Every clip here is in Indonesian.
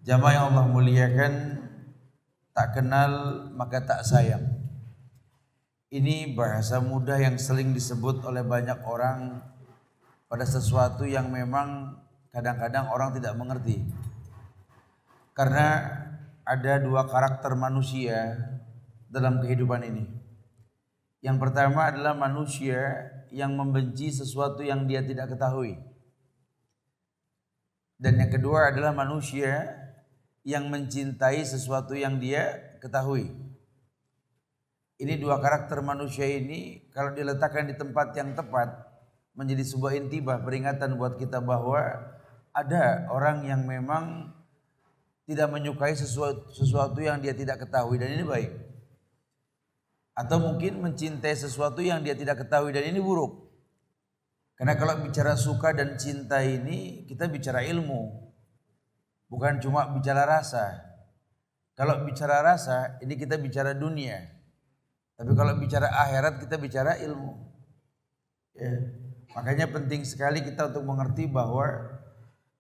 Jamaah yang Allah muliakan, tak kenal maka tak sayang. Ini bahasa mudah yang sering disebut oleh banyak orang pada sesuatu yang memang kadang-kadang orang tidak mengerti. Karena ada dua karakter manusia dalam kehidupan ini. Yang pertama adalah manusia yang membenci sesuatu yang dia tidak ketahui. Dan yang kedua adalah manusia yang mencintai sesuatu yang dia ketahui. Ini dua karakter manusia ini kalau diletakkan di tempat yang tepat menjadi sebuah intibah peringatan buat kita bahwa ada orang yang memang tidak menyukai sesuatu yang dia tidak ketahui dan ini baik. Atau mungkin mencintai sesuatu yang dia tidak ketahui dan ini buruk. Karena kalau bicara suka dan cinta ini kita bicara ilmu. Bukan cuma bicara rasa. Kalau bicara rasa, ini kita bicara dunia. Tapi kalau bicara akhirat, kita bicara ilmu. Ya. Makanya penting sekali kita untuk mengerti bahwa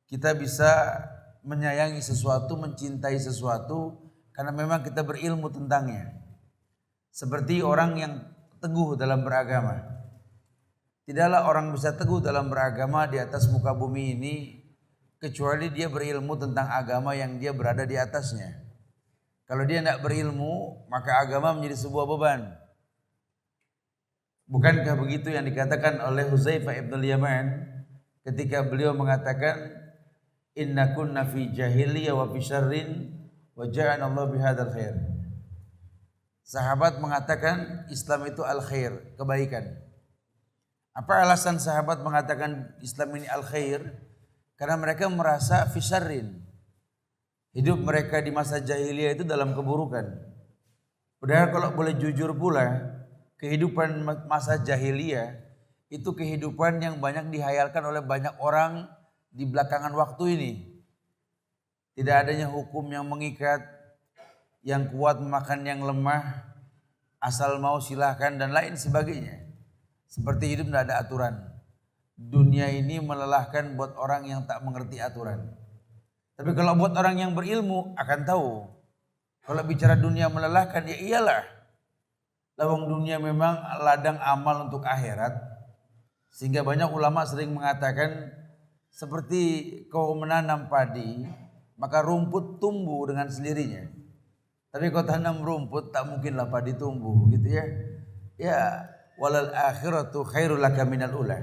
kita bisa menyayangi sesuatu, mencintai sesuatu, karena memang kita berilmu tentangnya. Seperti orang yang teguh dalam beragama. Tidaklah orang bisa teguh dalam beragama di atas muka bumi ini, kecuali dia berilmu tentang agama yang dia berada di atasnya. Kalau dia tidak berilmu, maka agama menjadi sebuah beban. Bukankah begitu yang dikatakan oleh Huzaifah ibn al-Yaman ketika beliau mengatakan inna kunna fi jahiliyah wa fi syarrin wa ja'ana Allah bihadzal khair. Sahabat mengatakan Islam itu al-khair, kebaikan. Apa alasan sahabat mengatakan Islam ini al-khair? Karena mereka merasa fisyarrin. Hidup mereka di masa jahiliyah itu dalam keburukan. Padahal kalau boleh jujur pula, kehidupan masa jahiliyah itu kehidupan yang banyak dihayalkan oleh banyak orang di belakangan waktu ini. Tidak adanya hukum yang mengikat, yang kuat memakan yang lemah, asal mau silahkan dan lain sebagainya. Seperti hidup tidak ada aturan. Dunia ini melelahkan buat orang yang tak mengerti aturan. Tapi kalau buat orang yang berilmu akan tahu. Kalau bicara dunia melelahkan, ya iyalah. Lawang dunia memang ladang amal untuk akhirat. Sehingga banyak ulama sering mengatakan seperti kau menanam padi, maka rumput tumbuh dengan sendirinya. Tapi kau tanam rumput, tak mungkinlah padi tumbuh, gitu ya. Ya, walal akhiratu khairul laka minal ula.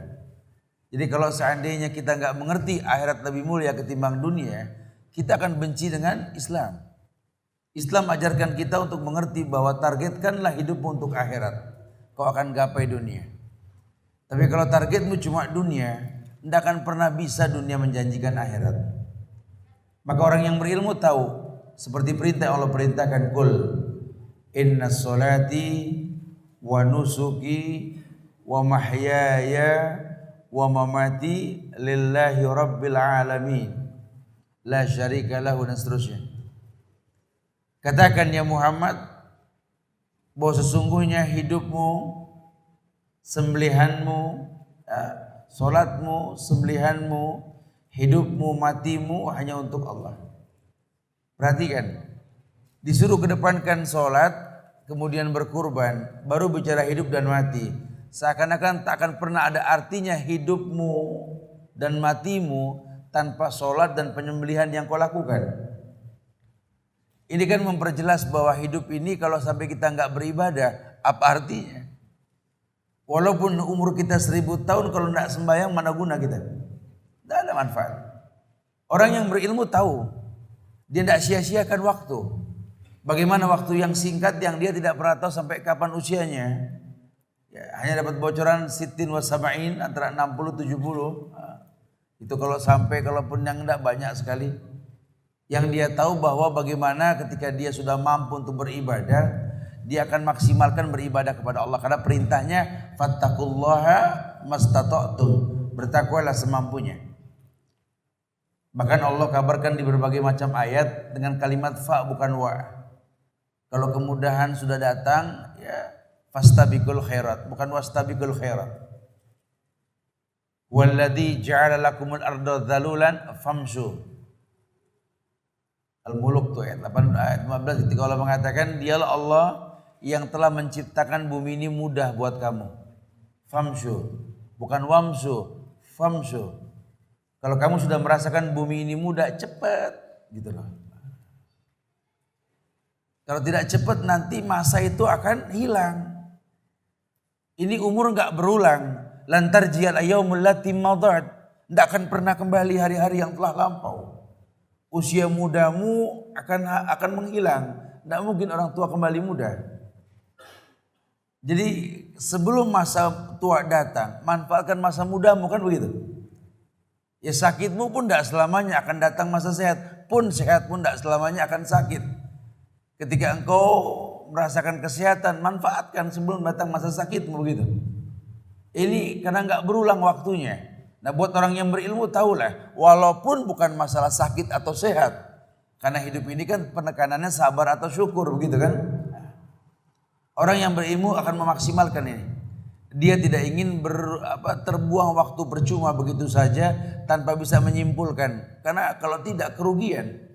Jadi kalau seandainya kita nggak mengerti akhirat lebih mulia ketimbang dunia, kita akan benci dengan Islam. Islam ajarkan kita untuk mengerti bahwa targetkanlah hidupmu untuk akhirat. Kau akan gapai dunia. Tapi kalau targetmu cuma dunia, tidak akan pernah bisa dunia menjanjikan akhirat. Maka orang yang berilmu tahu, seperti perintah Allah perintahkan, kul inna sholati wa nusuki wa mahyaya wa mamati lillahi rabbil alamin la syarika lahu dan seterusnya. Katakan ya Muhammad bahwa sesungguhnya hidupmu, sembelihanmu, solatmu, sembelihanmu, hidupmu, matimu hanya untuk Allah. Perhatikan, disuruh kedepankan solat, kemudian berkurban, baru bicara hidup dan mati. Seakan-akan tak akan pernah ada artinya hidupmu dan matimu tanpa solat dan penyembelihan yang kau lakukan. Ini kan memperjelas bahwa hidup ini kalau sampai kita nggak beribadah, apa artinya? Walaupun umur kita 1000 tahun, kalau nggak sembahyang mana guna kita? Tidak ada manfaat. Orang yang berilmu tahu, dia tidak sia-siakan waktu. Bagaimana waktu yang singkat yang dia tidak pernah tahu sampai kapan usianya. Ya, hanya dapat bocoran sittin wa sab'in antara 60-70. Itu kalau sampai, kalaupun yang tidak banyak sekali. Yang dia tahu bahwa bagaimana ketika dia sudah mampu untuk beribadah, dia akan maksimalkan beribadah kepada Allah. Karena perintahnya fattaqullaha mastata'tum, bertakwalah semampunya. Bahkan Allah kabarkan di berbagai macam ayat dengan kalimat fa bukan wa. Kalau kemudahan sudah datang, ya fastabiqul khairat, bukan wastabiqul khairat. Walladzi ja'ala lakumul arda dzalulan famshu. Al-Muluk tuh ayat 8 ayat 15 ketika Allah mengatakan dialah Allah yang telah menciptakan bumi ini mudah buat kamu. Famshu, bukan wamsu, famshu. Kalau kamu sudah merasakan bumi ini mudah, cepat gitu loh. Kalau tidak cepat nanti masa itu akan hilang. Ini umur enggak berulang. Lantar jiyal ayaumul lati madat. Tidak akan pernah kembali hari-hari yang telah lampau. Usia mudamu akan menghilang. Tidak mungkin orang tua kembali muda. Jadi sebelum masa tua datang, manfaatkan masa mudamu, kan begitu. Ya sakitmu pun tidak selamanya akan datang masa sehat. Pun sehat pun tidak selamanya akan sakit. Ketika engkau merasakan kesehatan, manfaatkan sebelum datang masa sakitmu, begitu. Ini karena nggak berulang waktunya. Nah buat orang yang berilmu tahulah, walaupun bukan masalah sakit atau sehat, karena hidup ini kan penekanannya sabar atau syukur, begitu kan? Orang yang berilmu akan memaksimalkan ini. Dia tidak ingin terbuang waktu percuma begitu saja tanpa bisa menyimpulkan. Karena kalau tidak kerugian.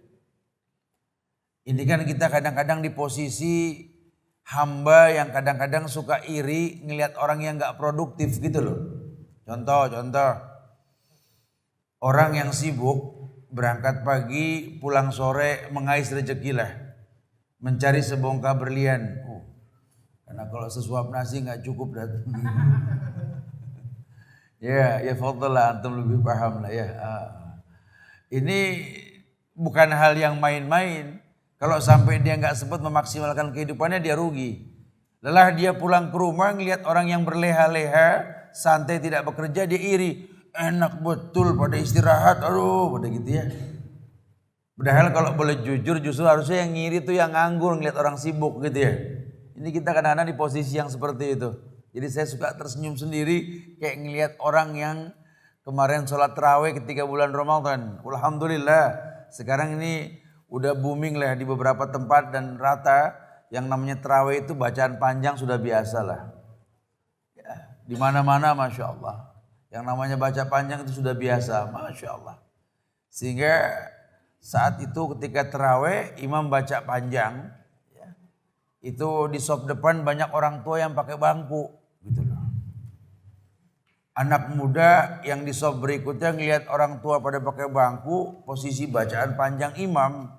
Ini kan kita kadang-kadang di posisi hamba yang kadang-kadang suka iri ngelihat orang yang gak produktif gitu loh. Contoh. Orang yang sibuk berangkat pagi pulang sore mengais rezeki lah. Mencari sebongkah berlian. Karena kalau sesuap nasi gak cukup dah. Ya fadlah antum lebih paham lah ya. Ini bukan hal yang main-main. Kalau sampai dia nggak sempat memaksimalkan kehidupannya, dia rugi. Lelah dia pulang ke rumah ngelihat orang yang berleha-leha, santai tidak bekerja, dia iri. Enak betul pada istirahat, aduh pada gitu ya. Padahal kalau boleh jujur justru harusnya yang ngiri tuh yang nganggur ngelihat orang sibuk gitu ya. Ini kita kadang-kadang di posisi yang seperti itu. Jadi saya suka tersenyum sendiri kayak ngelihat orang yang kemarin sholat tarawih ketika bulan Ramadan. Alhamdulillah sekarang ini udah booming lah di beberapa tempat dan rata yang namanya tarawih itu bacaan panjang sudah biasa lah. Ya, di mana-mana Masya Allah. Yang namanya baca panjang itu sudah biasa, Masya Allah. Sehingga saat itu ketika tarawih imam baca panjang, ya, itu di sop depan banyak orang tua yang pakai bangku, gitu loh. Anak muda yang di sop berikutnya ngelihat orang tua pada pakai bangku, posisi bacaan panjang imam,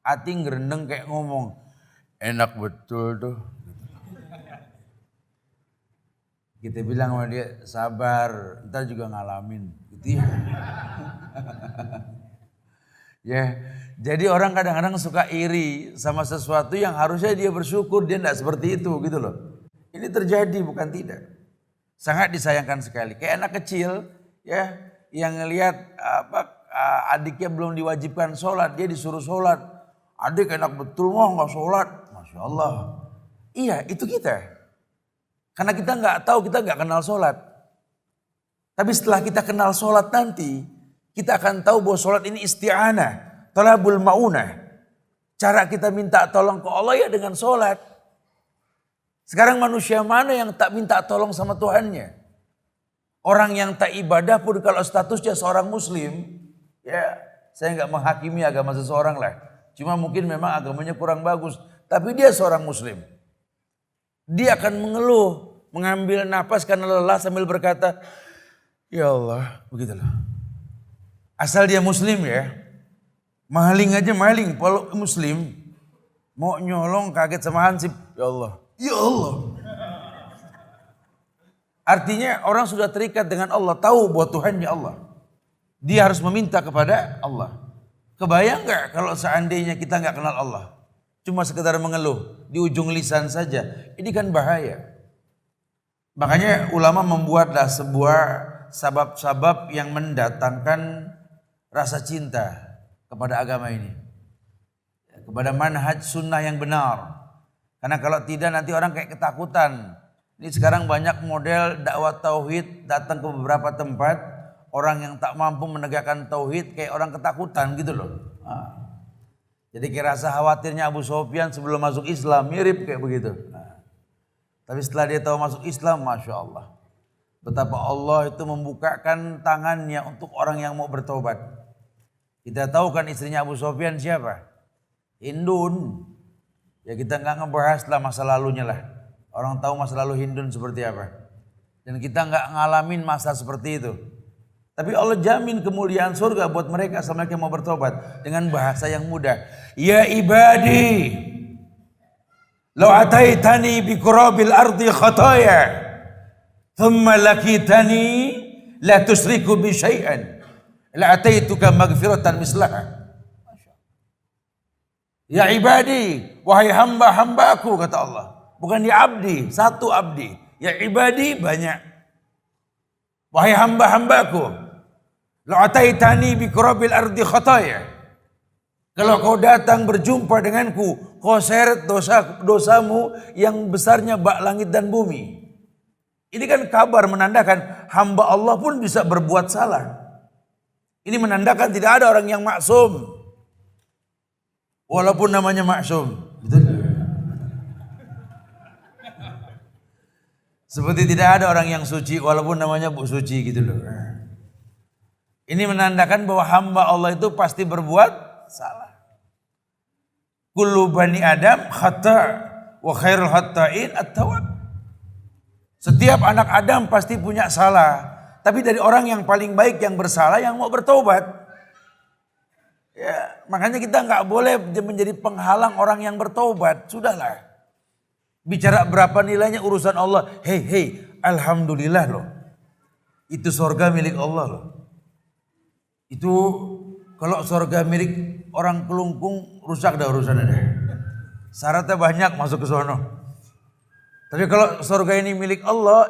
hati ngerendeng kayak ngomong, enak betul tuh. Kita bilang sama dia, sabar, ntar juga ngalamin, gitu ya. Ya, jadi orang kadang-kadang suka iri sama sesuatu yang harusnya dia bersyukur, dia tidak seperti itu, gitu loh. Ini terjadi bukan tidak. Sangat disayangkan sekali. Kayak anak kecil ya yang ngelihat adiknya belum diwajibkan sholat, dia disuruh sholat. Adik enak betul mah nggak sholat, Masya Allah. Iya itu kita. Karena kita nggak tahu, kita nggak kenal sholat. Tapi setelah kita kenal sholat nanti, kita akan tahu bahwa sholat ini isti'anah, talabul ma'unah. Cara kita minta tolong ke Allah ya dengan sholat. Sekarang manusia mana yang tak minta tolong sama Tuhannya? Orang yang tak ibadah pun kalau statusnya seorang muslim, ya saya nggak menghakimi agama seseorang lah. Cuma mungkin memang agamanya kurang bagus, tapi dia seorang muslim. Dia akan mengeluh, mengambil napas karena lelah sambil berkata, ya Allah, begitulah. Asal dia muslim ya, maling aja maling, kalau muslim mau nyolong kaget sama hansip, ya Allah. Ya Allah. Artinya orang sudah terikat dengan Allah, tahu bahwa Tuhannya Allah. Dia harus meminta kepada Allah. Kebayang gak kalau seandainya kita gak kenal Allah? Cuma sekedar mengeluh di ujung lisan saja. Ini kan bahaya. Makanya ulama membuatlah sebuah sabab-sabab yang mendatangkan rasa cinta kepada agama ini. Kepada manhaj sunnah yang benar. Karena kalau tidak nanti orang kayak ketakutan. Ini sekarang banyak model dakwah tauhid datang ke beberapa tempat. Orang yang tak mampu menegakkan tauhid kayak orang ketakutan gitu loh. Jadi kayak rasa khawatirnya Abu Sufyan sebelum masuk Islam. Mirip kayak begitu. Tapi setelah dia tahu masuk Islam, Masya Allah. Betapa Allah itu membukakan tangannya untuk orang yang mau bertobat. Kita tahu kan istrinya Abu Sofyan siapa? Hindun. Ya kita nggak ngebahas lah masa lalunya lah. Orang tahu masa lalu Hindun seperti apa. Dan kita nggak ngalamin masa seperti itu. Tapi Allah jamin kemuliaan surga buat mereka selama mereka mau bertobat dengan bahasa yang mudah. Ya ibadi, law ataitani bi qurabil ardi khataya, thumma lakitani la tusriku bi syai'an, la ataituka maghfiratan mislaha. Ya ibadi, wahai hamba-hambaku kata Allah. Bukan ya abdi, satu abdi. Ya ibadi banyak. Wahai hamba-hambaku, la ataitani bi qurabil ardi khataya. Kalau kau datang berjumpa denganku, kau seret dosamu yang besarnya bak langit dan bumi. Ini kan kabar menandakan hamba Allah pun bisa berbuat salah. Ini menandakan tidak ada orang yang maksum. Walaupun namanya maksum. Betul? Seperti tidak ada orang yang suci walaupun namanya Bu Suci gitu loh. Ini menandakan bahwa hamba Allah itu pasti berbuat salah. Kullu bani Adam khata' wa khairul khata'in at-tawwab. Setiap anak Adam pasti punya salah. Tapi dari orang yang paling baik yang bersalah yang mau bertobat. Ya, makanya kita nggak boleh menjadi penghalang orang yang bertobat. Sudahlah. Bicara berapa nilainya urusan Allah. Hei, alhamdulillah loh. Itu surga milik Allah loh. Itu kalau surga milik orang kelungkung rusak dah urusannya deh. Syaratnya banyak masuk ke sono. Tapi kalau surga ini milik Allah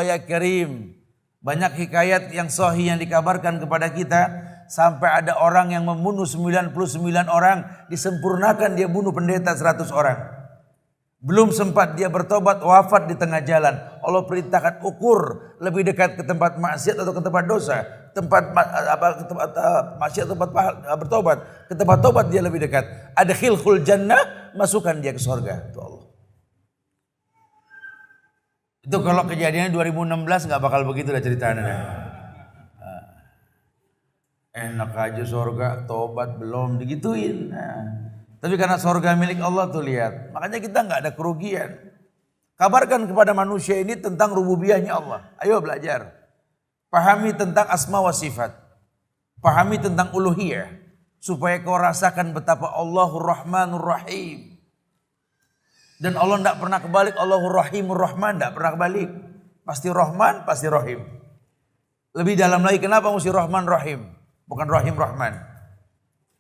ya Karim. Banyak hikayat yang sahih yang dikabarkan kepada kita. Sampai ada orang yang membunuh 99 orang. Disempurnakan dia bunuh pendeta 100 orang. Belum sempat dia bertobat, wafat di tengah jalan. Allah perintahkan ukur lebih dekat ke tempat maksiat atau ke tempat dosa. Tempat maksiat, tempat bertobat. Ke tempat tobat dia lebih dekat. Adkhilhul jannah, masukkan dia ke surga. Itu Allah. Itu kalau kejadiannya 2016 nggak bakal begitu lah ceritanya. Enak aja surga, tobat belum digituin. Tapi karena surga milik Allah tuh lihat. Makanya kita nggak ada kerugian. Kabarkan kepada manusia ini tentang rububiyahnya Allah. Ayo belajar. Pahami tentang asma wa sifat. Pahami tentang uluhiyah. Supaya kau rasakan betapa Allahur Rahmanur Rahim. Dan Allah tidak pernah kebalik. Allahur Rahimur Rahman tidak pernah kebalik. Pasti Rahman, pasti Rahim. Lebih dalam lagi kenapa mesti Rahman Rahim. Bukan Rahim Rahman.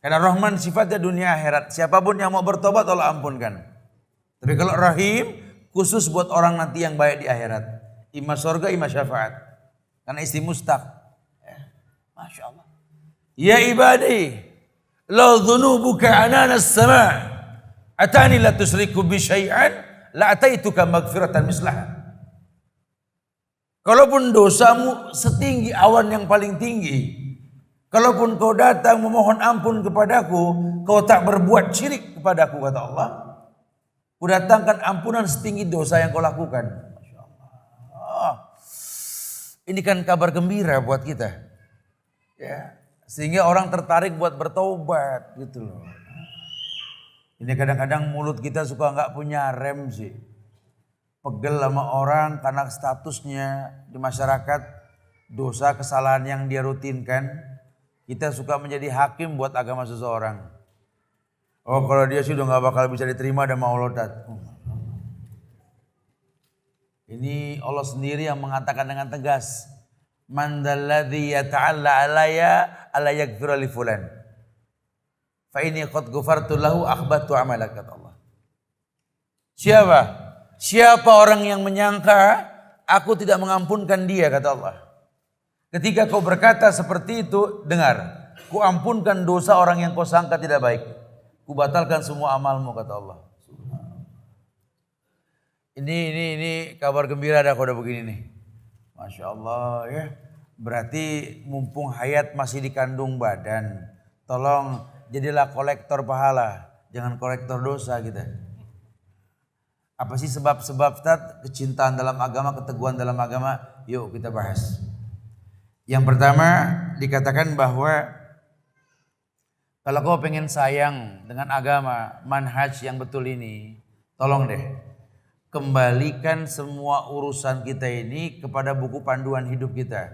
Karena Rahman sifatnya dunia akhirat. Siapapun yang mau bertobat Allah ampunkan. Tapi kalau Rahim khusus buat orang nanti yang baik di akhirat. Ima surga, ima syafaat. Karena isti mustaq. Masya Allah. Ya ibadi. Lau dhunubuka ananas sama. Atani la tusriku bi syai'an. La ataituka magfiratan mislah. Kalaupun dosamu setinggi awan yang paling tinggi. Kalaupun kau datang memohon ampun kepadaku, kau tak berbuat syirik kepadaku kata Allah. Ku datangkan ampunan setinggi dosa yang kau lakukan. Masya Allah. Ini kan kabar gembira buat kita. Ya, sehingga orang tertarik buat bertobat gitu loh. Ini kadang-kadang mulut kita suka nggak punya rem sih. Pegel sama orang karena statusnya di masyarakat, dosa kesalahan yang dia rutinkan. Kita suka menjadi hakim buat agama seseorang. Oh kalau dia sudah gak bakal bisa diterima dan mau lodat. Ini Allah sendiri yang mengatakan dengan tegas. Man dzalladzi yata'alla alayya alla yaghfira li fulan. Fa inni qad ghafartu lahu akhbatu amalak kata Allah. Siapa orang yang menyangka aku tidak mengampunkan dia kata Allah. Ketika kau berkata seperti itu, dengar. Ku ampunkan dosa orang yang kau sangka tidak baik. Ku batalkan semua amalmu kata Allah. Ini kabar gembira dah kalau udah begini nih. Masya Allah ya. Berarti mumpung hayat masih dikandung badan. Tolong jadilah kolektor pahala. Jangan kolektor dosa kita. Apa sih sebab-sebab kecintaan dalam agama, keteguhan dalam agama? Yuk kita bahas. Yang pertama dikatakan bahwa Kalau kau pengen sayang dengan agama, manhaj yang betul ini, tolong deh, kembalikan semua urusan kita ini kepada buku panduan hidup kita,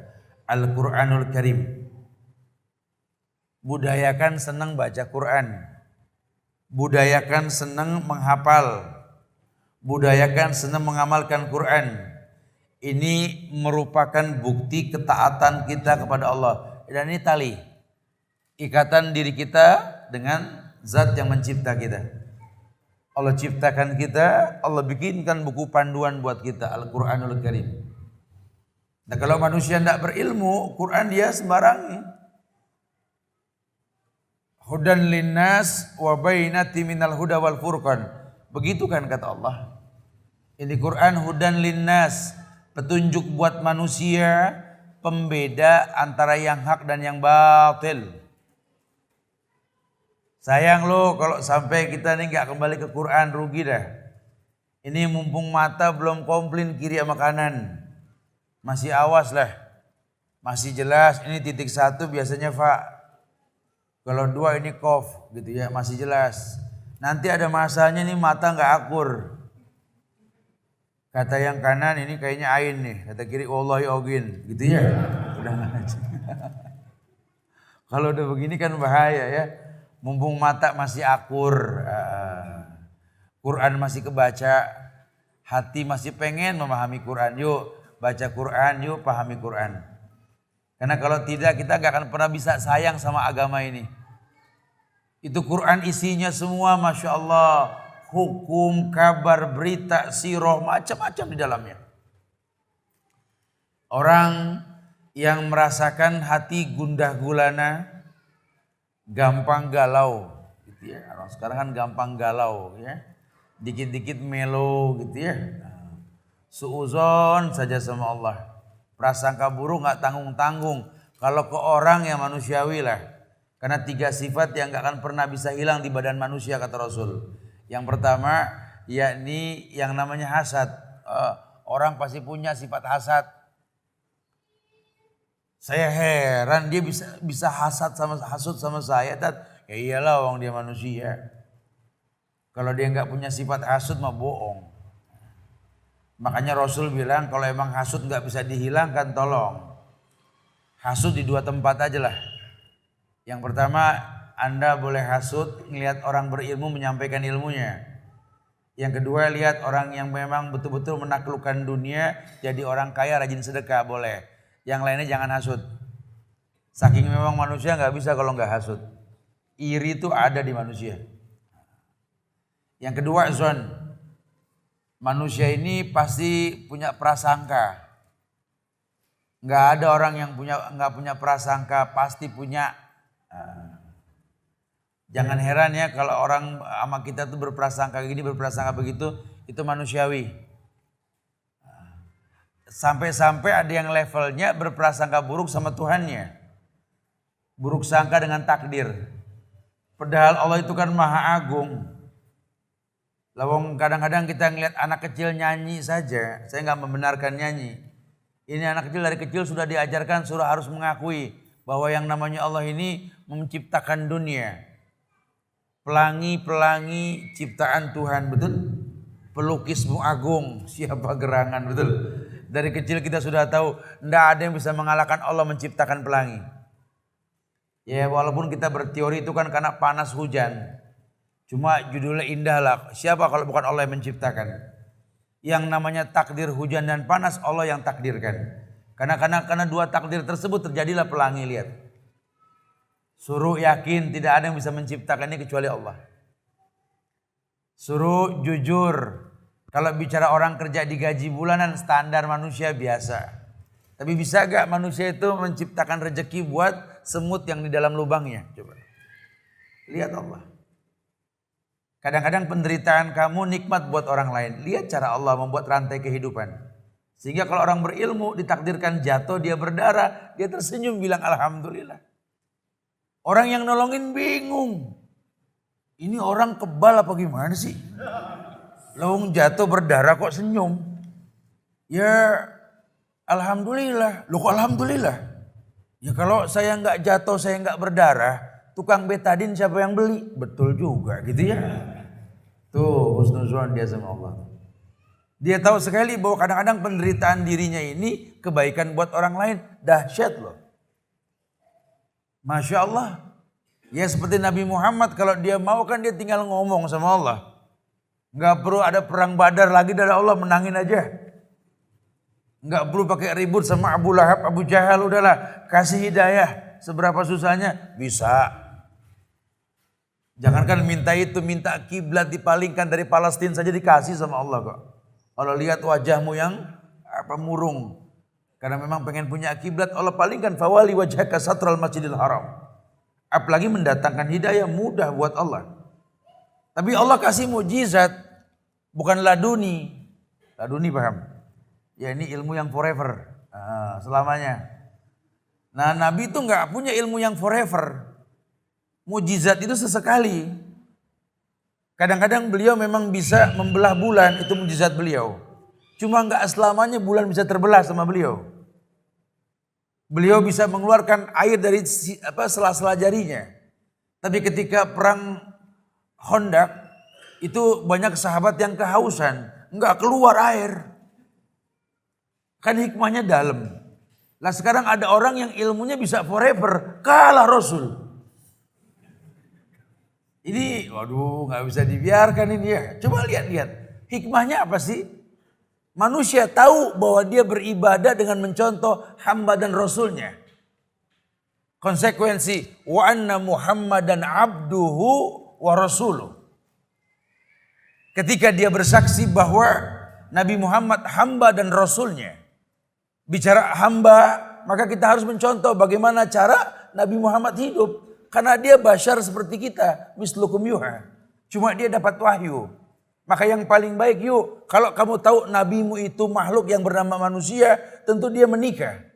Al-Quranul Karim. Budayakan senang baca Quran, budayakan senang menghafal, budayakan senang mengamalkan Quran. Ini merupakan bukti ketaatan kita kepada Allah. Dan ini tali ikatan diri kita dengan zat yang mencipta kita. Allah ciptakan kita, Allah bikinkan buku panduan buat kita, Al-Quranul Karim. Nah kalau manusia tidak berilmu, Quran dia sembarangi. Hudan linnas wa bainati minal huda wal furqan. Begitu kan kata Allah. Ini Quran hudan linnas, petunjuk buat manusia, pembeda antara yang hak dan yang batil. Sayang lo kalau sampai kita nih nggak kembali ke Quran, rugi dah. Ini mumpung mata belum komplain kiri sama kanan, masih awas lah, masih jelas. Ini titik 1 biasanya fa, kalau 2 ini kof gitu ya, masih jelas. Nanti ada masanya nih mata nggak akur. Kata yang kanan ini kayaknya ain nih, kata kiri wallahi ogin gitu ya. Udah aja. Kalau udah begini kan bahaya ya. Mumpung mata masih akur, Quran masih kebaca, hati masih pengen memahami Quran. Yuk baca Quran, yuk pahami Quran. Karena kalau tidak kita gak akan pernah bisa sayang sama agama ini. Itu Quran isinya semua Masya Allah, hukum, kabar, berita, sirah, macam-macam di dalamnya. Orang yang merasakan hati gundah gulana, gampang galau gitu ya. Orang sekarang kan gampang galau ya. Dikit-dikit melo gitu ya. Suuzon saja sama Allah. Prasangka buruk gak tanggung-tanggung. Kalau ke orang yang manusiawi lah. Karena 3 sifat yang gak akan pernah bisa hilang di badan manusia kata Rasul. Yang pertama yakni yang namanya hasad. Orang pasti punya sifat hasad. Saya heran dia bisa hasud sama saya. Ya iyalah orang dia manusia. Kalau dia nggak punya sifat hasud mah bohong. Makanya Rasul bilang kalau emang hasud nggak bisa dihilangkan tolong hasud di 2 tempat aja lah. Yang pertama Anda boleh hasud ngelihat orang berilmu menyampaikan ilmunya. Yang kedua lihat orang yang memang betul-betul menaklukkan dunia jadi orang kaya rajin sedekah boleh. Yang lainnya jangan hasud. Saking memang manusia nggak bisa kalau nggak hasud. Iri itu ada di manusia. Yang kedua zon. Manusia ini pasti punya prasangka. Nggak ada orang yang nggak punya prasangka, pasti punya. Jangan heran ya kalau orang sama kita tuh berprasangka gini, berprasangka begitu, itu manusiawi. Sampai-sampai ada yang levelnya berprasangka buruk sama Tuhannya. Buruk sangka dengan takdir. Padahal Allah itu kan maha agung. Lawang kadang-kadang kita ngeliat anak kecil nyanyi saja. Saya gak membenarkan nyanyi. Ini anak kecil dari kecil sudah diajarkan, sudah harus mengakui bahwa yang namanya Allah ini menciptakan dunia. Pelangi-pelangi ciptaan Tuhan, betul? Pelukismu agung, siapa gerangan, betul? Dari kecil kita sudah tahu tidak ada yang bisa mengalahkan Allah menciptakan pelangi. Ya walaupun kita berteori itu kan karena panas hujan. Cuma judulnya indah lah. Siapa kalau bukan Allah yang menciptakan? Yang namanya takdir hujan dan panas Allah yang takdirkan. Karena 2 takdir tersebut terjadilah pelangi, lihat. Suruh yakin tidak ada yang bisa menciptakannya kecuali Allah. Suruh jujur. Kalau bicara orang kerja digaji bulanan standar manusia biasa. Tapi bisa gak manusia itu menciptakan rezeki buat semut yang di dalam lubangnya? Coba. Lihat Allah. Kadang-kadang penderitaan kamu nikmat buat orang lain. Lihat cara Allah membuat rantai kehidupan. Sehingga kalau orang berilmu ditakdirkan jatuh, dia berdarah, dia tersenyum bilang alhamdulillah. Orang yang nolongin bingung. Ini orang kebal apa gimana sih? Lawang jatuh berdarah kok senyum. Ya alhamdulillah. Loh kok alhamdulillah? Ya kalau saya nggak jatuh, saya nggak berdarah, tukang betadin siapa yang beli? Betul juga gitu ya. Tuh husnuzon dia sama Allah. Dia tahu sekali bahwa kadang-kadang penderitaan dirinya ini kebaikan buat orang lain. Dahsyat loh. Masya Allah. Ya seperti Nabi Muhammad kalau dia mau kan dia tinggal ngomong sama Allah. Nggak perlu ada perang Badar lagi dari Allah, menangin aja. Nggak perlu pakai ribut sama Abu Lahab, Abu Jahal, udahlah kasih hidayah. Seberapa susahnya bisa. Jangankan minta itu, minta kiblat dipalingkan dari Palestina saja dikasih sama Allah kok. Allah lihat wajahmu yang murung. Karena memang pengen punya kiblat, Allah palingkan fawali wajhaka satral masjidil haram. Apalagi mendatangkan hidayah mudah buat Allah. Tapi Allah kasih mukjizat, bukan laduni. Laduni paham? Ya ini ilmu yang forever, selamanya. Nah Nabi itu nggak punya ilmu yang forever. Mukjizat itu sesekali. Kadang-kadang beliau memang bisa membelah bulan, itu mukjizat beliau. Cuma nggak selamanya bulan bisa terbelah sama beliau. Beliau bisa mengeluarkan air dari sela-sela jarinya. Tapi ketika perang Khandaq itu banyak sahabat yang kehausan, nggak keluar air. Kan hikmahnya dalam. Lah sekarang ada orang yang ilmunya bisa forever, kalah Rasul. Ini waduh nggak bisa dibiarkan ini ya. Coba lihat-lihat. Hikmahnya apa sih? Manusia tahu bahwa dia beribadah dengan mencontoh hamba dan rasulnya. Konsekuensi wa anna Muhammadan abduhu wa rasuluh. Ketika dia bersaksi bahwa Nabi Muhammad hamba dan rasulnya. Bicara hamba, maka kita harus mencontoh bagaimana cara Nabi Muhammad hidup. Karena dia bashar seperti kita, mislukum yuha. Cuma dia dapat wahyu. Maka yang paling baik yuk, kalau kamu tahu nabimu itu makhluk yang bernama manusia, tentu dia menikah.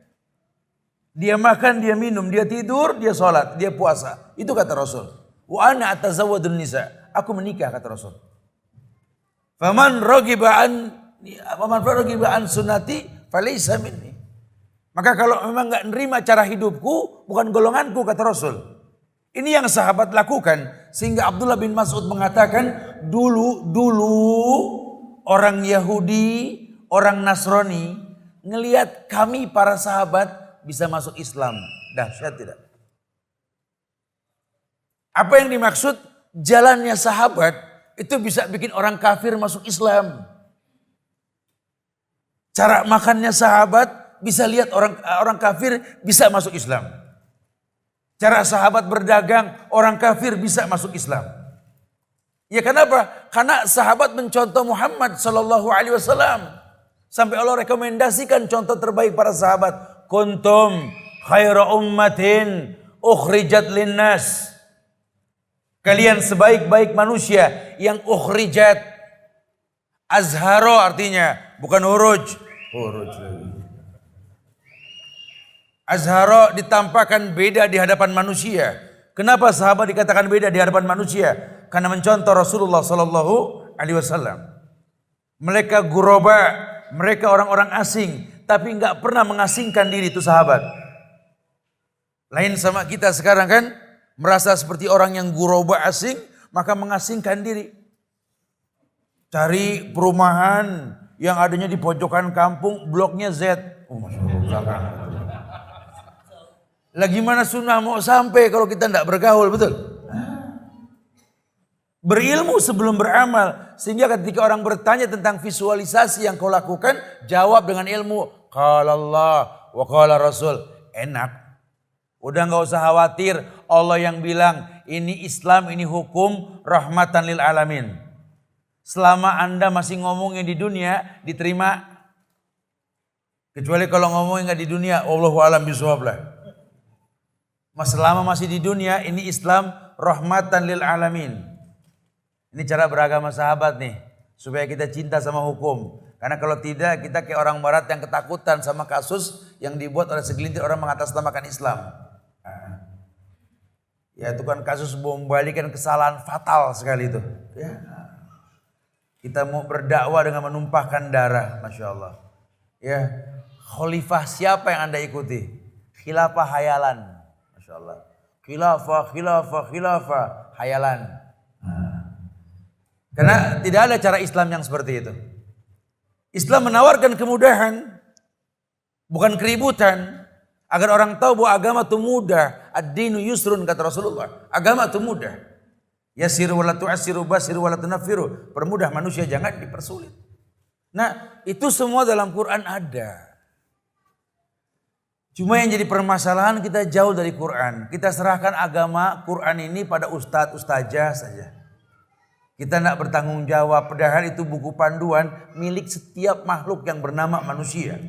Dia makan, dia minum, dia tidur, dia sholat, dia puasa. Itu kata Rasul. Wa ana atazawwadun nisa. Aku menikah kata Rasul. Faman ragiba an sunnati falaysa minni. Maka kalau memang enggak nerima cara hidupku, bukan golonganku kata Rasul. Ini yang sahabat lakukan. Sehingga Abdullah bin Mas'ud mengatakan, dulu orang Yahudi, orang Nasrani, ngelihat kami para sahabat bisa masuk Islam. Dahsyat tidak? Apa yang dimaksud? Jalannya sahabat itu bisa bikin orang kafir masuk Islam. Cara makannya sahabat bisa lihat orang kafir bisa masuk Islam. Cara sahabat berdagang, orang kafir bisa masuk Islam. Ya kenapa? Karena sahabat mencontoh Muhammad sallallahu alaihi wasallam. Sampai Allah rekomendasikan contoh terbaik para sahabat. Kuntum khaira ummatin ukhrijat linnas. Kalian sebaik-baik manusia yang ukhrijat. Azharo artinya, bukan huruj. Huruj lagi. Azharo ditampakkan beda di hadapan manusia. Kenapa sahabat dikatakan beda di hadapan manusia? Karena mencontoh Rasulullah sallallahu alaihi wasallam. Mereka guroba, mereka orang-orang asing, tapi nggak pernah mengasingkan diri itu sahabat. Lain sama kita sekarang kan, merasa seperti orang yang guroba asing, maka mengasingkan diri. Cari perumahan yang adanya di pojokan kampung, bloknya Z. Oh, Masya Allah. Lah gimana sunnah mau sampai kalau kita tidak bergaul, betul? Berilmu sebelum beramal. Sehingga ketika orang bertanya tentang visualisasi yang kau lakukan, jawab dengan ilmu. Qala Allah wa qala Rasul. Enak. Udah gak usah khawatir. Allah yang bilang ini Islam, ini hukum, rahmatan lil alamin. Selama Anda masih ngomongin di dunia, diterima. Kecuali kalau ngomongin gak di dunia, Allahu a'lam bishawab lah. Selama masih di dunia, ini Islam rahmatan lil alamin. Ini cara beragama sahabat nih, supaya kita cinta sama hukum. Karena kalau tidak, kita kayak orang barat yang ketakutan sama kasus yang dibuat oleh segelintir orang mengatasnamakan Islam. Ya itu kan kasus bom Bali kan kesalahan fatal sekali itu. Ya. Kita mau berdakwah dengan menumpahkan darah, Masya Allah. Ya, khalifah siapa yang Anda ikuti? Khilafah hayalan. Masya Allah. khilafah, hayalan. Karena tidak ada cara Islam yang seperti itu. Islam menawarkan kemudahan, bukan keributan. Agar orang tahu bahwa agama itu mudah. Ad-dinu yusrun, kata Rasulullah. Agama itu mudah. Yasiru wa la tu'assiru, basiru wa la tunaffiru. Permudah manusia, jangan dipersulit. Nah, itu semua dalam Quran ada. Cuma yang jadi permasalahan, kita jauh dari Quran. Kita serahkan agama Quran ini pada ustadzah saja. Kita tidak bertanggung jawab, padahal itu buku panduan milik setiap makhluk yang bernama manusia.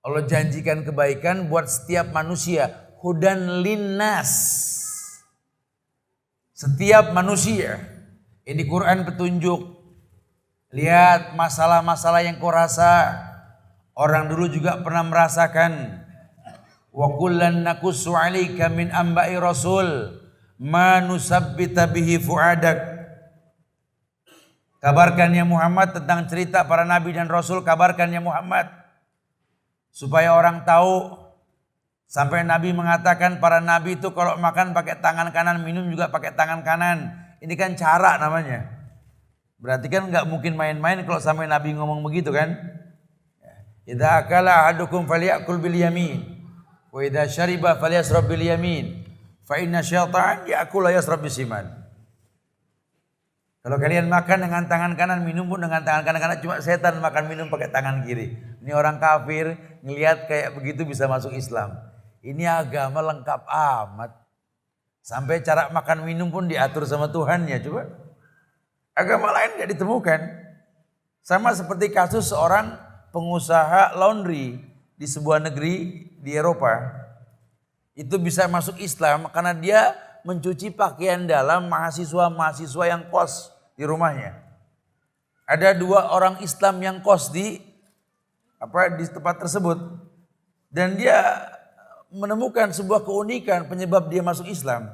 Allah janjikan kebaikan buat setiap manusia. Hudan linnas. Setiap manusia. Ini Quran petunjuk. Lihat masalah-masalah yang kau rasa. Orang dulu juga pernah merasakan. Wa kullan naqussu 'alaika min amba'i rasul ma nusabbita bihi fu'adak. Kabarkan ya Muhammad tentang cerita para nabi dan rasul. Kabarkan ya Muhammad. Supaya orang tahu. Sampai Nabi mengatakan para nabi itu kalau makan pakai tangan kanan, minum juga pakai tangan kanan. Ini kan cara namanya. Berarti kan nggak mungkin main-main kalau sampai Nabi ngomong begitu kan. Idza akala ahadukum falyakul bil yamin. Wa idza syariba falyasrab bil yamin. Fa inna syaitan ya'kulu yasrab bisiman. Kalau kalian makan dengan tangan kanan, minum pun dengan tangan kanan, karena cuma setan makan minum pakai tangan kiri. Ini orang kafir ngelihat kayak begitu bisa masuk Islam. Ini agama lengkap amat. Sampai cara makan minum pun diatur sama Tuhannya, coba. Agama lain tidak ditemukan. Sama seperti kasus seorang pengusaha laundry di sebuah negeri di Eropa. Itu bisa masuk Islam karena dia mencuci pakaian dalam mahasiswa-mahasiswa yang kos di rumahnya. Ada 2 orang Islam yang kos di tempat tersebut. Dan dia menemukan sebuah keunikan penyebab dia masuk Islam.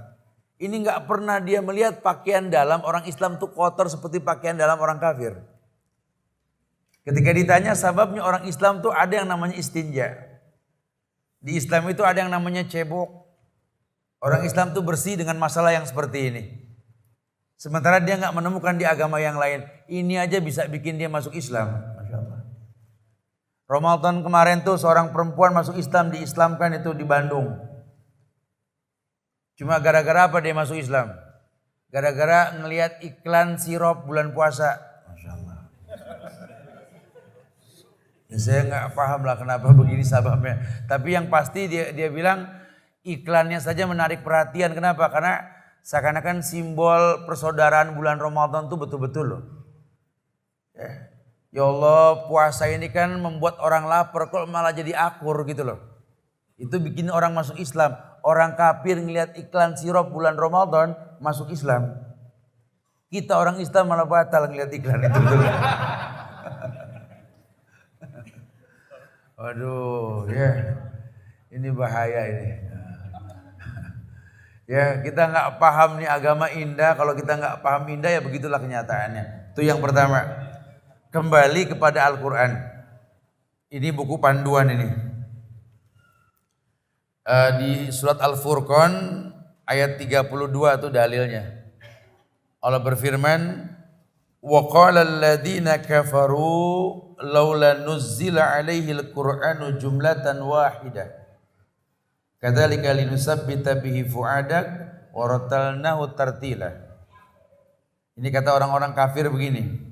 Ini nggak pernah dia melihat pakaian dalam orang Islam itu kotor seperti pakaian dalam orang kafir. Ketika ditanya sebabnya, orang Islam tuh ada yang namanya istinja. Di Islam itu ada yang namanya cebok. Orang Islam tuh bersih dengan masalah yang seperti ini. Sementara dia nggak menemukan di agama yang lain. Ini aja bisa bikin dia masuk Islam. Masya Allah. Ramadan kemarin tuh seorang perempuan masuk Islam, diislamkan itu di Bandung. Cuma gara-gara apa dia masuk Islam? Gara-gara ngelihat iklan sirup bulan puasa. Masya Allah. Ya saya nggak paham lah kenapa begini sababnya. Tapi yang pasti dia bilang iklannya saja menarik perhatian. Kenapa? Karena seakan-akan simbol persaudaraan bulan Ramadan itu betul-betul loh. Ya Allah, puasa ini kan membuat orang lapar, kok malah jadi akur gitu loh. Itu bikin orang masuk Islam. Orang kafir ngelihat iklan sirup bulan Ramadan masuk Islam. Kita orang Islam malah batal ngelihat iklan itu betul. Waduh, ya, ini bahaya ini. Ya, kita nggak paham nih agama indah. Kalau kita nggak paham indah, ya begitulah kenyataannya. Itu yang pertama. Kembali kepada Al-Quran. Ini buku panduan ini. Di surat Al-Furqan ayat 32 itu dalilnya. Allah berfirman, wa qala alladziina kafaru laula nuzzila alaihi al-Qur'anu jumlatan wahidah. Kadzalika linusabbita bihi fu'adak wa rattalnahu tartila. Ini kata orang-orang kafir begini.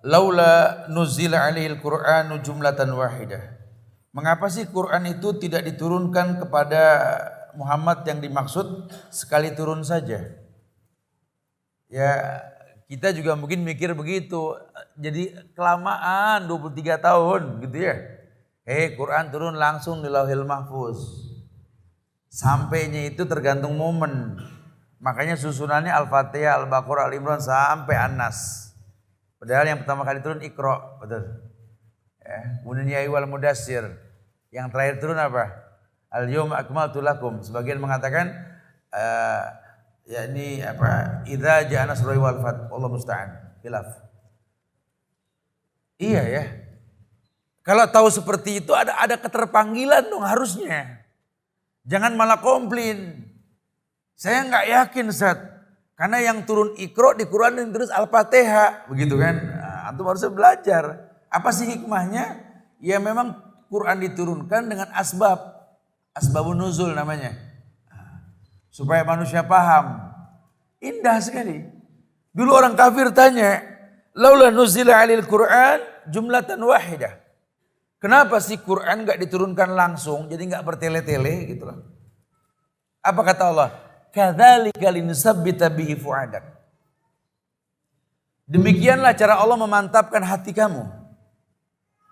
Laula nuzzila alaihi al-Qur'anu jumlatan wahidah. Mengapa sih Quran itu tidak diturunkan kepada Muhammad yang dimaksud sekali turun saja? Ya, kita juga mungkin mikir begitu. Jadi kelamaan 23 tahun gitu ya. Quran turun langsung di Lauhil Mahfuz. Sampainya itu tergantung momen. Makanya susunannya Al-Fatihah, Al-Baqarah, Al-Imran sampai An-Nas. Padahal yang pertama kali turun Iqra, betul. Ya, kemudian ya ayyuhal mudassir. Yang terakhir turun apa? Al-yawma akmaltu lakum. Sebagian mengatakan yakni apa? Idza ja'a nasrullahi wal fath. Allah musta'an. Khilaf. Iya ya. Kalau tahu seperti itu ada keterpanggilan dong harusnya. Jangan malah komplain. Saya nggak yakin Ustaz. Karena yang turun Iqra di Quran dan terus Al-Fatihah. Begitu kan. Nah, antum harus belajar. Apa sih hikmahnya? Ya memang Quran diturunkan dengan asbabun nuzul namanya. Supaya manusia paham. Indah sekali. Dulu orang kafir tanya, laula nuzila 'alil Qur'an jumlatan wahidah. Kenapa sih Quran gak diturunkan langsung, jadi gak bertele-tele gitu loh. Apa kata Allah? Kadzalika linusabbita bihi fu'adak. Demikianlah cara Allah memantapkan hati kamu.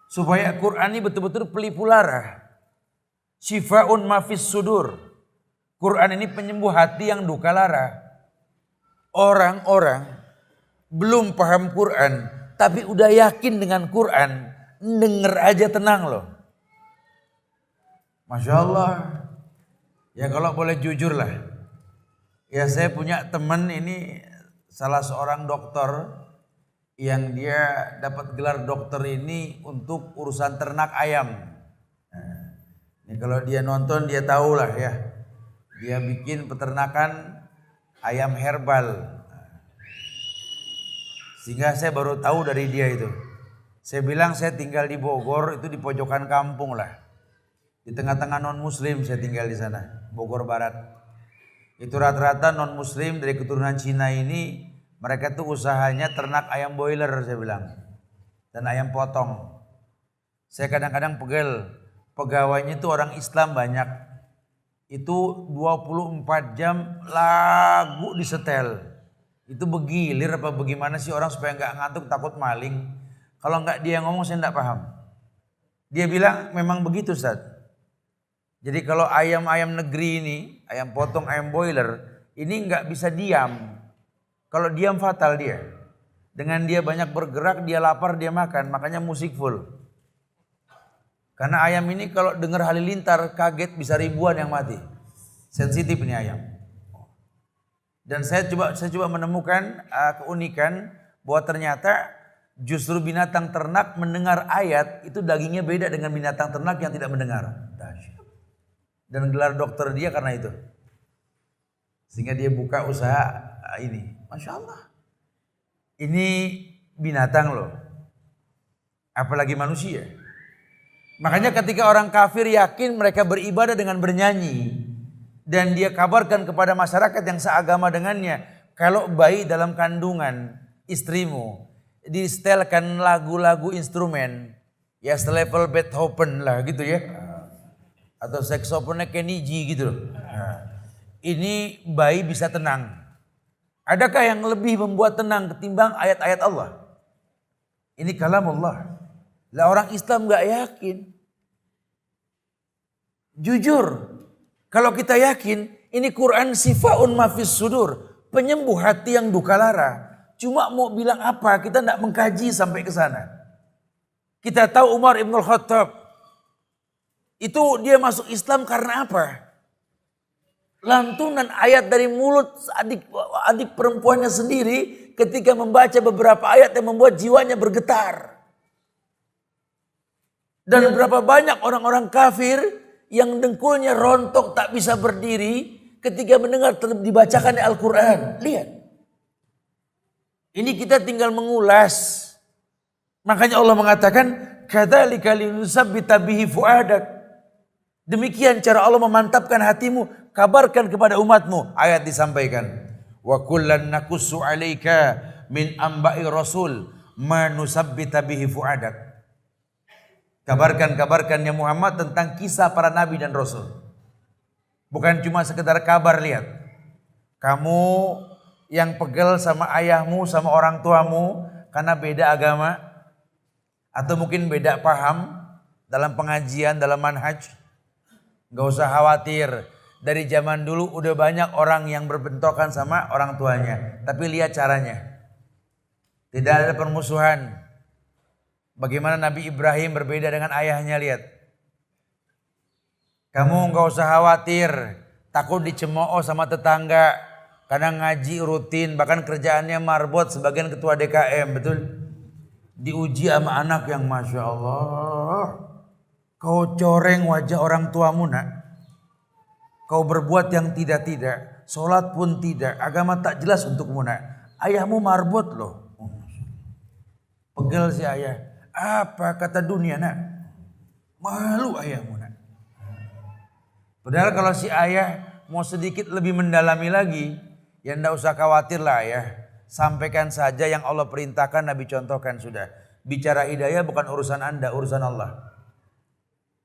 Supaya Quran ini betul-betul pelipu lara. Syifa'un mafis sudur. Quran ini penyembuh hati yang duka lara. Orang-orang belum paham Quran, tapi udah yakin dengan Quran, denger aja tenang loh. Masya Allah. Ya kalau boleh jujur lah. Ya saya punya teman ini salah seorang dokter yang dia dapat gelar dokter ini untuk urusan ternak ayam. Nah, ini kalau dia nonton dia tahu lah ya. Dia bikin peternakan ayam herbal. Sehingga saya baru tahu dari dia itu. Saya bilang saya tinggal di Bogor, itu di pojokan kampung lah. Di tengah-tengah non muslim saya tinggal di sana, Bogor Barat. Itu rata-rata non muslim dari keturunan Cina ini, mereka tuh usahanya ternak ayam boiler saya bilang. Dan ayam potong. Saya kadang-kadang pegel, pegawainya itu orang Islam banyak. Itu 24 jam lagu disetel. Itu begilir apa bagaimana sih orang supaya nggak ngantuk takut maling. Kalau nggak dia ngomong saya nggak paham. Dia bilang memang begitu Ustaz. Jadi kalau ayam-ayam negeri ini, ayam potong, ayam boiler, ini nggak bisa diam. Kalau diam fatal dia. Dengan dia banyak bergerak, dia lapar, dia makan. Makanya musik full. Karena ayam ini kalau dengar halilintar kaget bisa ribuan yang mati. Sensitif ini ayam. Dan saya coba menemukan keunikan bahwa ternyata justru binatang ternak mendengar ayat itu dagingnya beda dengan binatang ternak yang tidak mendengar. Dan gelar dokter dia karena itu. Sehingga dia buka usaha ini. Masya Allah. Ini binatang loh. Apalagi manusia. Makanya ketika orang kafir yakin mereka beribadah dengan bernyanyi. Dan dia kabarkan kepada masyarakat yang seagama dengannya. Kalau bayi dalam kandungan istrimu disetelkan lagu-lagu instrumen. Ya selevel Beethoven lah gitu ya. Atau saksofonnya Kenny G gitu loh. Ini bayi bisa tenang. Adakah yang lebih membuat tenang ketimbang ayat-ayat Allah? Ini kalam Allah. Lah orang Islam gak yakin. Jujur. Kalau kita yakin ini Quran sifaun mafis sudur. Penyembuh hati yang duka lara. Cuma mau bilang apa kita gak mengkaji sampai ke sana. Kita tahu Umar Ibn Khattab. Itu dia masuk Islam karena apa? Lantunan ayat dari mulut adik perempuannya sendiri ketika membaca beberapa ayat yang membuat jiwanya bergetar. Dan berapa banyak orang-orang kafir yang dengkulnya rontok tak bisa berdiri ketika mendengar dibacakan Al-Quran. Lihat. Ini kita tinggal mengulas. Makanya Allah mengatakan, kadzalika linusabbita bihi fuadak. Demikian cara Allah memantapkan hatimu, kabarkan kepada umatmu. Ayat disampaikan. Wa kullan nakussu 'alaika min amba'i rasul ma nusabbita bihi fuadak. Kabarkan ya Muhammad tentang kisah para nabi dan rasul. Bukan cuma sekedar kabar, lihat. Kamu yang pegel sama ayahmu, sama orang tuamu karena beda agama atau mungkin beda paham dalam pengajian, dalam manhaj. Gak usah khawatir. Dari zaman dulu udah banyak orang yang berbentrokan sama orang tuanya. Tapi lihat caranya. Tidak ada permusuhan. Bagaimana Nabi Ibrahim berbeda dengan ayahnya, lihat. Kamu gak usah khawatir. Takut dicemooh sama tetangga. Karena ngaji rutin. Bahkan kerjaannya marbot sebagian ketua DKM. Betul? diuji sama anak yang Masya Allah, kau coreng wajah orang tuamu nak, kau berbuat yang tidak-tidak, sholat pun tidak, agama tak jelas untukmu nak, ayahmu marbot loh. Pegel si ayah, apa kata dunia nak, malu ayahmu nak. Padahal kalau si ayah mau sedikit lebih mendalami lagi, ya ndak usah khawatir lah ayah. Sampaikan saja yang Allah perintahkan, Nabi contohkan sudah. Bicara hidayah bukan urusan Anda, urusan Allah.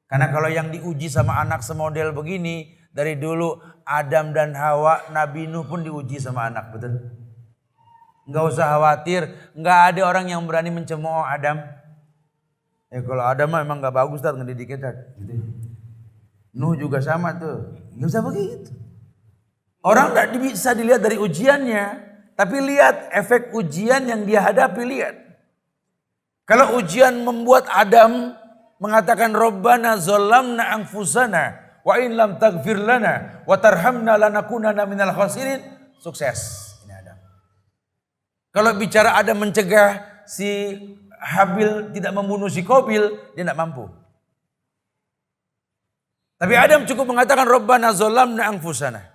Karena kalau yang diuji sama anak semodel begini, dari dulu Adam dan Hawa, Nabi Nuh pun diuji sama anak, betul? Enggak usah khawatir, enggak ada orang yang berani mencemooh Adam. Kalau Adam mah emang enggak bagus tar ngedidiknya tar. Gitu. Nuh juga sama tuh, enggak usah begitu. Orang enggak bisa dilihat dari ujiannya, tapi lihat efek ujian yang dia hadapi, lihat. Kalau ujian membuat Adam mengatakan Rabbana zalamna anfusana wa in lam taghfir lana wa tarhamna lanakunanna minal khasirin, sukses. Kalau bicara Adam mencegah si Habil tidak membunuh si Qabil, dia tidak mampu. Tapi Adam cukup mengatakan Rabbana zalamna anfusana.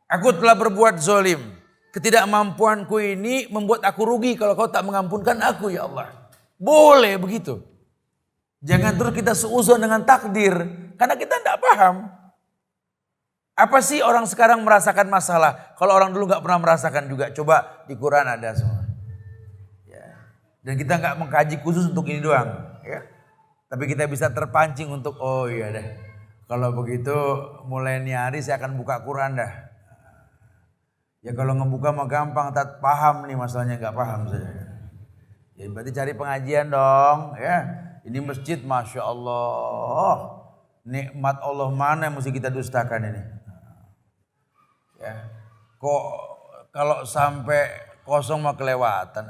Aku telah berbuat zalim. Ketidakmampuanku ini membuat aku rugi kalau kau tak mengampunkan aku ya Allah. Boleh begitu. Jangan terus kita seuzon dengan takdir. Karena kita tidak paham. Apa sih orang sekarang merasakan masalah? Kalau orang dulu nggak pernah merasakan juga. Coba di Quran ada semua. Ya. Dan kita nggak mengkaji khusus untuk ini doang. Ya. Tapi kita bisa terpancing untuk oh iya deh. Kalau begitu mulai nih hari saya akan buka Quran dah. Ya kalau ngebuka mah gampang. Tak paham nih masalahnya, nggak paham saya. Ya berarti cari pengajian dong. Ya. Ini masjid Masya Allah. Nikmat Allah mana yang mesti kita dustakan ini. Ya. Kok kalau sampai kosong mah kelewatan.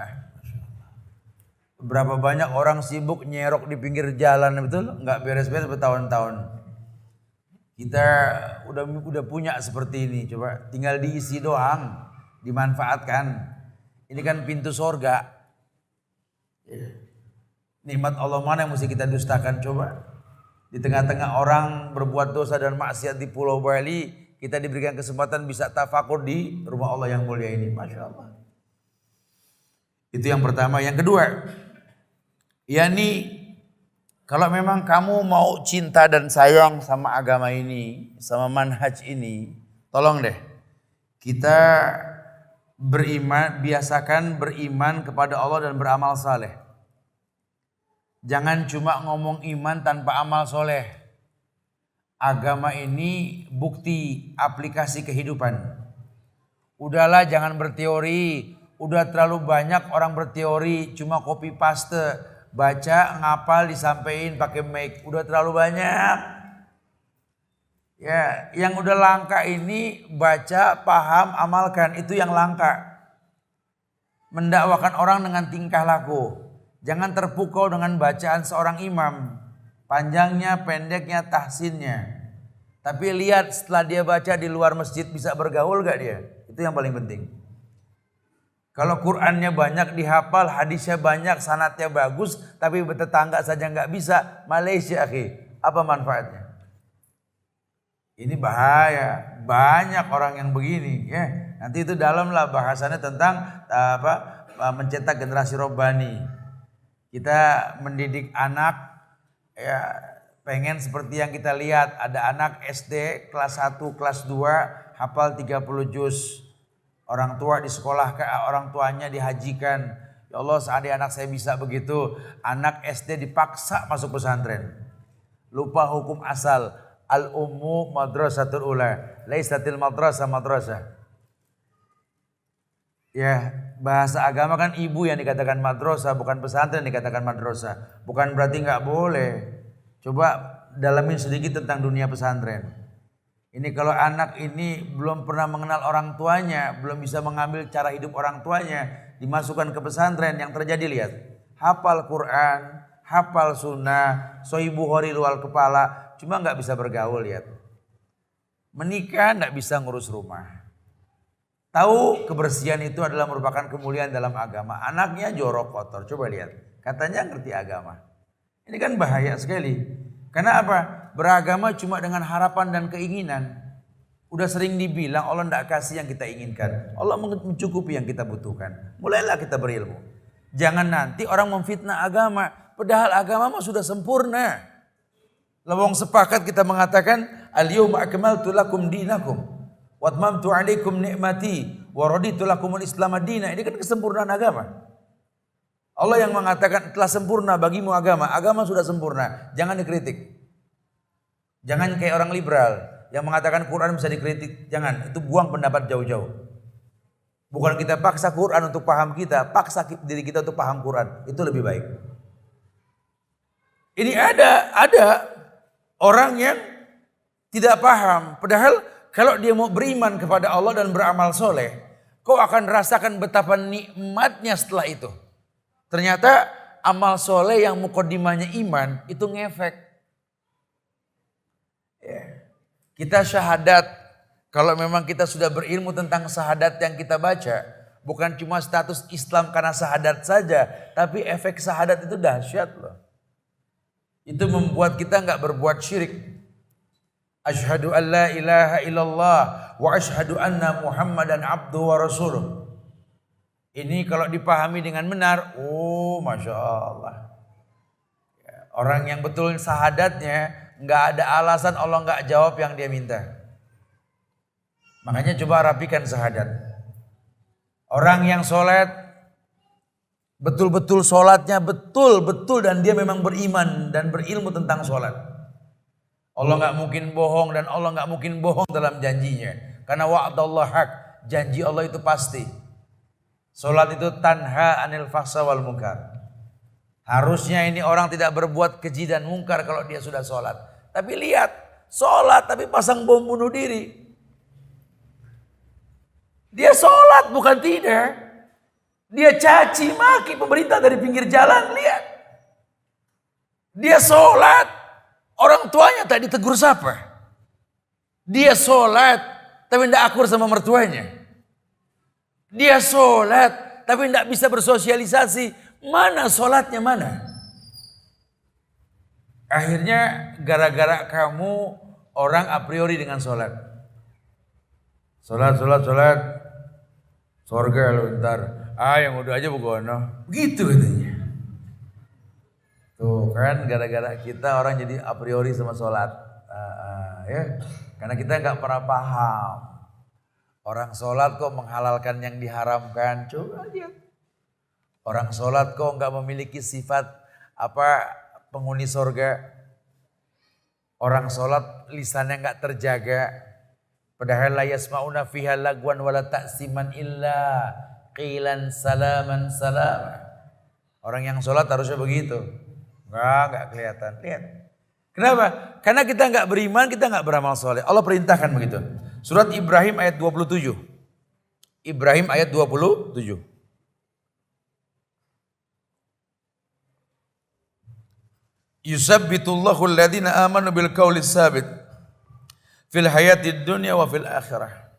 Berapa banyak orang sibuk nyerok di pinggir jalan, betul? Nggak beres-beres bertahun-tahun. Kita udah punya seperti ini, coba tinggal diisi doang, dimanfaatkan. Ini kan pintu sorga. Nikmat Allah mana yang mesti kita dustakan, coba. Di tengah-tengah orang berbuat dosa dan maksiat di Pulau Bali, kita diberikan kesempatan bisa tafakur di rumah Allah yang mulia ini. Masya Allah. Itu yang pertama. Yang kedua, yakni kalau memang kamu mau cinta dan sayang sama agama ini, sama manhaj ini, tolong deh kita beriman, biasakan beriman kepada Allah dan beramal saleh. Jangan cuma ngomong iman tanpa amal soleh. Agama ini bukti aplikasi kehidupan. Udahlah jangan berteori. Udah terlalu banyak orang berteori cuma copy paste. Baca, ngapal, disampaikan pakai mic. Udah terlalu banyak. Ya, yang udah langka ini baca, paham, amalkan. Itu yang langka. Mendakwakan orang dengan tingkah laku. Jangan terpukau dengan bacaan seorang imam. Panjangnya, pendeknya, tahsinnya. Tapi lihat setelah dia baca di luar masjid bisa bergaul gak dia? Itu yang paling penting. Kalau Qur'annya banyak dihafal, hadisnya banyak, sanadnya bagus, tapi bertetangga saja gak bisa, Malaysia akhi, apa manfaatnya? Ini bahaya, banyak orang yang begini. Ya, nanti itu dalam lah bahasannya tentang mencetak generasi robbani. Kita mendidik anak, ya pengen seperti yang kita lihat. Ada anak SD kelas 1, kelas 2 hafal 30 juz. Orang tua di sekolah, orang tuanya dihajikan. Ya Allah seandainya anak saya bisa begitu. Anak SD dipaksa masuk pesantren. Lupa hukum asal. Al-ummu madrasatul ula. Laisatil madrasah madrasah. Ya, bahasa agama kan ibu yang dikatakan madrasah, bukan pesantren dikatakan madrasah. Bukan berarti nggak boleh. Coba dalamin sedikit tentang dunia pesantren. Ini kalau anak ini belum pernah mengenal orang tuanya, belum bisa mengambil cara hidup orang tuanya, dimasukkan ke pesantren, yang terjadi lihat. Hafal Quran, hafal sunnah, Sahih Bukhari luar kepala, cuma nggak bisa bergaul lihat. Menikah nggak bisa ngurus rumah. Tahu kebersihan itu adalah merupakan kemuliaan dalam agama. Anaknya jorok kotor. Coba lihat. Katanya ngerti agama. Ini kan bahaya sekali. Karena apa? Beragama cuma dengan harapan dan keinginan. Udah sering dibilang Allah tidak kasih yang kita inginkan. Allah mencukupi yang kita butuhkan. Mulailah kita berilmu. Jangan nanti orang memfitnah agama. Padahal agama mah sudah sempurna. Lawang sepakat kita mengatakan al-yawma akmaltu lakum dinakum. Watmamtu alaikum ni'mati wa raditu lakumul Islam madina. Ini kan kesempurnaan agama. Allah yang mengatakan telah sempurna bagimu agama. Agama sudah sempurna. Jangan dikritik. Jangan kayak orang liberal yang mengatakan Quran bisa dikritik. Jangan. Itu buang pendapat jauh-jauh. Bukan kita paksa Quran untuk paham kita. Paksa diri kita untuk paham Quran. Itu lebih baik. Ini ada orang yang tidak paham. Padahal kalau dia mau beriman kepada Allah dan beramal soleh, kau akan rasakan betapa nikmatnya setelah itu. Ternyata amal soleh yang mukodimanya iman itu ngefek. Ya. Kita syahadat, kalau memang kita sudah berilmu tentang syahadat yang kita baca, bukan cuma status Islam karena syahadat saja, tapi efek syahadat itu dahsyat loh. Itu membuat kita nggak berbuat syirik. Asyhadu an la ilaha illallah wa asyhadu anna Muhammadan abduhu wa rasuluh. Ini kalau dipahami dengan benar, oh Masya Allah. Orang yang betul syahadatnya, nggak ada alasan Allah nggak jawab yang dia minta. Makanya coba rapikan syahadat. Orang yang sholat, betul-betul sholatnya betul-betul dan dia memang beriman dan berilmu tentang sholat. Allah nggak mungkin bohong dan Allah nggak mungkin bohong dalam janjinya. Karena wa'dallah haq, janji Allah itu pasti. Salat itu tanha anil fahsya wal munkar. Harusnya ini orang tidak berbuat keji dan mungkar kalau dia sudah salat. Tapi lihat, salat tapi pasang bom bunuh diri. Dia salat bukan tidak. Dia caci maki pemerintah dari pinggir jalan, lihat. Dia salat. Orang tuanya tak ditegur siapa. Dia sholat tapi tidak akur sama mertuanya. Dia sholat tapi tidak bisa bersosialisasi. Mana sholatnya mana? Akhirnya gara-gara kamu orang a priori dengan sholat. Sholat. Sorga lu ntar. Yang udah aja bukono. Begitu katanya. Tuh kan gara-gara kita orang jadi a priori sama sholat. Ya. Karena kita nggak pernah paham. Orang sholat kok menghalalkan yang diharamkan. Coba lihat. Orang sholat kok nggak memiliki sifat penghuni sorga. Orang sholat lisannya nggak terjaga. Padahal la yasma'una fiha lagwan wala ta'siman illa qilan salaman salam. Orang yang sholat harusnya begitu. Enggak kelihatan. Lihat. Kenapa? Karena kita enggak beriman, kita enggak beramal soleh. Allah perintahkan begitu. Surat Ibrahim ayat 27. Ibrahim ayat 27. Yusabbitullahu alladhina amanu bil qawlis sabit fil hayatid dunya wa fil akhirah.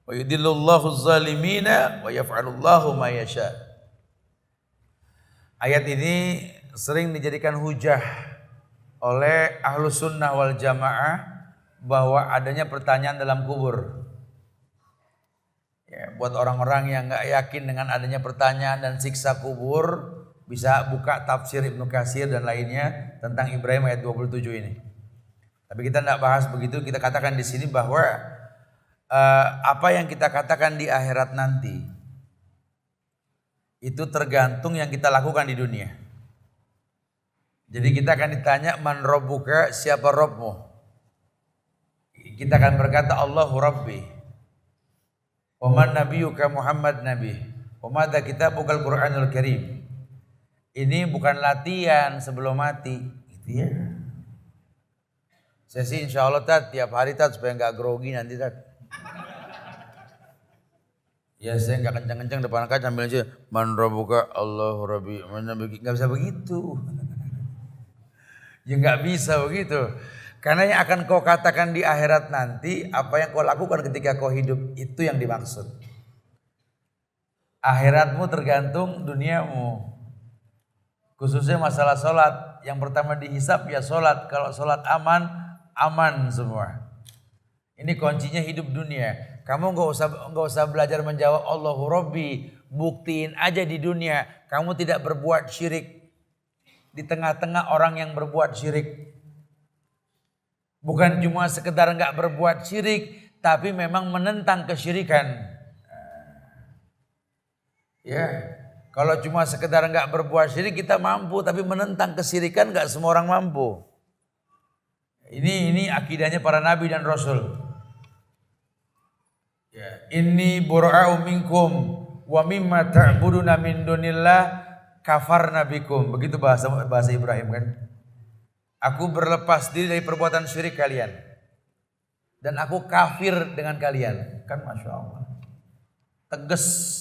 Wa yudillullahu az-zalimina wa yaf'alullahu ma yasha. Ayat ini sering dijadikan hujah oleh ahlu sunnah wal jamaah bahwa adanya pertanyaan dalam kubur. Ya, buat orang-orang yang nggak yakin dengan adanya pertanyaan dan siksa kubur, bisa buka tafsir Ibnu Katsir dan lainnya tentang Ibrahim ayat 27 ini. Tapi kita tidak bahas begitu, kita katakan di sini bahwa apa yang kita katakan di akhirat nanti itu tergantung yang kita lakukan di dunia. Jadi kita akan ditanya man rabbuka, siapa Rabbmu? Kita akan berkata Allahu Rabbi. Wa man nabiyyuka Muhammad nabi. Wa madza kitabukal Qur'anul Karim. Ini bukan latihan sebelum mati, gitu ya. Saya sih insya Allah tiap hari supaya nggak grogi nanti Ya saya nggak kencang-kencang depan kaca ambil aja man rabbuka Allahu Rabbi. Nggak bisa begitu. Ya nggak bisa begitu. Karena yang akan kau katakan di akhirat nanti, apa yang kau lakukan ketika kau hidup, itu yang dimaksud. Akhiratmu tergantung duniamu. Khususnya masalah sholat. Yang pertama dihisap ya sholat. Kalau sholat aman, aman semua. Ini kuncinya hidup dunia. Kamu nggak usah belajar menjawab Allahu Rabbi. Buktiin aja di dunia. Kamu tidak berbuat syirik. Di tengah-tengah orang yang berbuat syirik. Bukan cuma sekedar nggak berbuat syirik. Tapi memang menentang kesyirikan. Ya, kalau cuma sekedar nggak berbuat syirik kita mampu, tapi menentang kesyirikan nggak semua orang mampu. Ini akidahnya para nabi dan rasul. Ya, inni bura'u minkum wa mimma ta'buduna min dunillah kafarna bikum. Begitu bahasa Ibrahim kan. Aku berlepas diri dari perbuatan syirik kalian. Dan aku kafir dengan kalian. Kan Masya Allah. Tegas.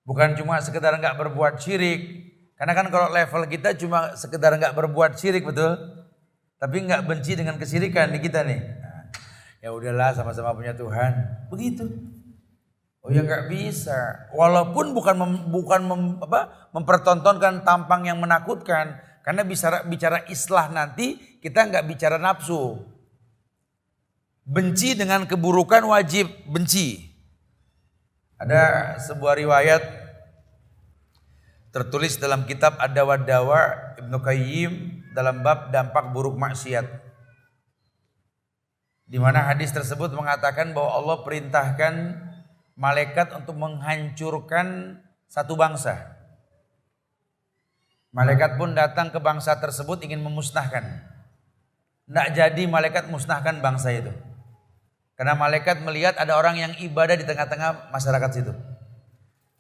Bukan cuma sekedar nggak berbuat syirik. Karena kan kalau level kita cuma sekedar nggak berbuat syirik, betul? Tapi nggak benci dengan kesyirikan di kita nih. Nah, ya udahlah sama-sama punya Tuhan. Begitu. Oh ya nggak bisa. Walaupun bukan mempertontonkan tampang yang menakutkan. Karena bicara islah nanti kita nggak bicara nafsu. Benci dengan keburukan wajib benci. Ada sebuah riwayat tertulis dalam kitab Ad-Dawa Dawa Ibnu Qayyim dalam bab dampak buruk maksiat. Di mana hadis tersebut mengatakan bahwa Allah perintahkan malaikat untuk menghancurkan satu bangsa. Malaikat pun datang ke bangsa tersebut ingin memusnahkan. Tidak jadi malaikat musnahkan bangsa itu. Karena malaikat melihat ada orang yang ibadah di tengah-tengah masyarakat situ.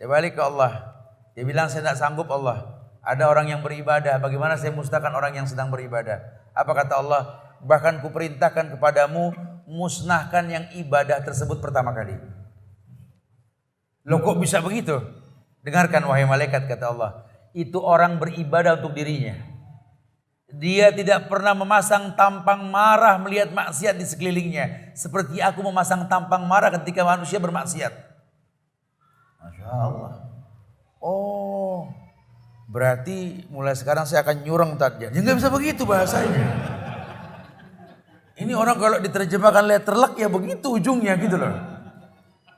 Dia balik ke Allah. Dia bilang saya tidak sanggup Allah. Ada orang yang beribadah. Bagaimana saya musnahkan orang yang sedang beribadah? Apa kata Allah? Bahkan kuperintahkan kepadamu musnahkan yang ibadah tersebut pertama kali. Loh kok bisa begitu? Dengarkan wahai malaikat kata Allah. Itu orang beribadah untuk dirinya. Dia tidak pernah memasang tampang marah melihat maksiat di sekelilingnya. Seperti aku memasang tampang marah ketika manusia bermaksiat. Masya Allah. Oh, berarti mulai sekarang saya akan nyurang tadi. Ya nggak bisa begitu bahasanya. Ini orang kalau diterjemahkan letterlek ya begitu ujungnya gitu loh.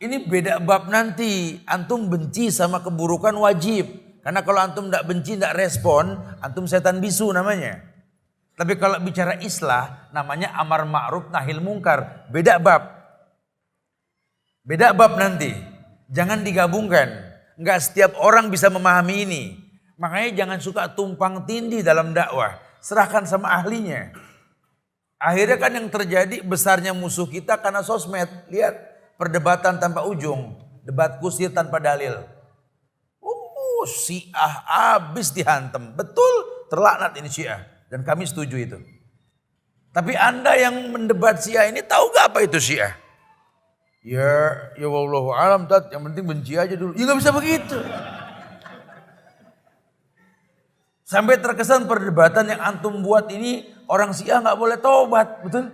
Ini beda bab nanti. Antum benci sama keburukan wajib. Karena kalau antum tidak benci, tidak respon, antum setan bisu namanya. Tapi kalau bicara islah, namanya amar ma'ruf nahil mungkar. Beda bab. Beda bab nanti. Jangan digabungkan. Enggak setiap orang bisa memahami ini. Makanya jangan suka tumpang tindih dalam dakwah. Serahkan sama ahlinya. Akhirnya kan yang terjadi besarnya musuh kita karena sosmed. Lihat perdebatan tanpa ujung. Debat kusir tanpa dalil. Syiah habis dihantam. Betul terlaknat ini Syiah. Dan kami setuju itu. Tapi Anda yang mendebat Syiah ini tahu gak apa itu Syiah? Ya wallahu alam tat. Yang penting benci aja dulu. Ya gak bisa begitu. Sampai terkesan perdebatan yang antum buat ini orang Syiah gak boleh tobat. Betul?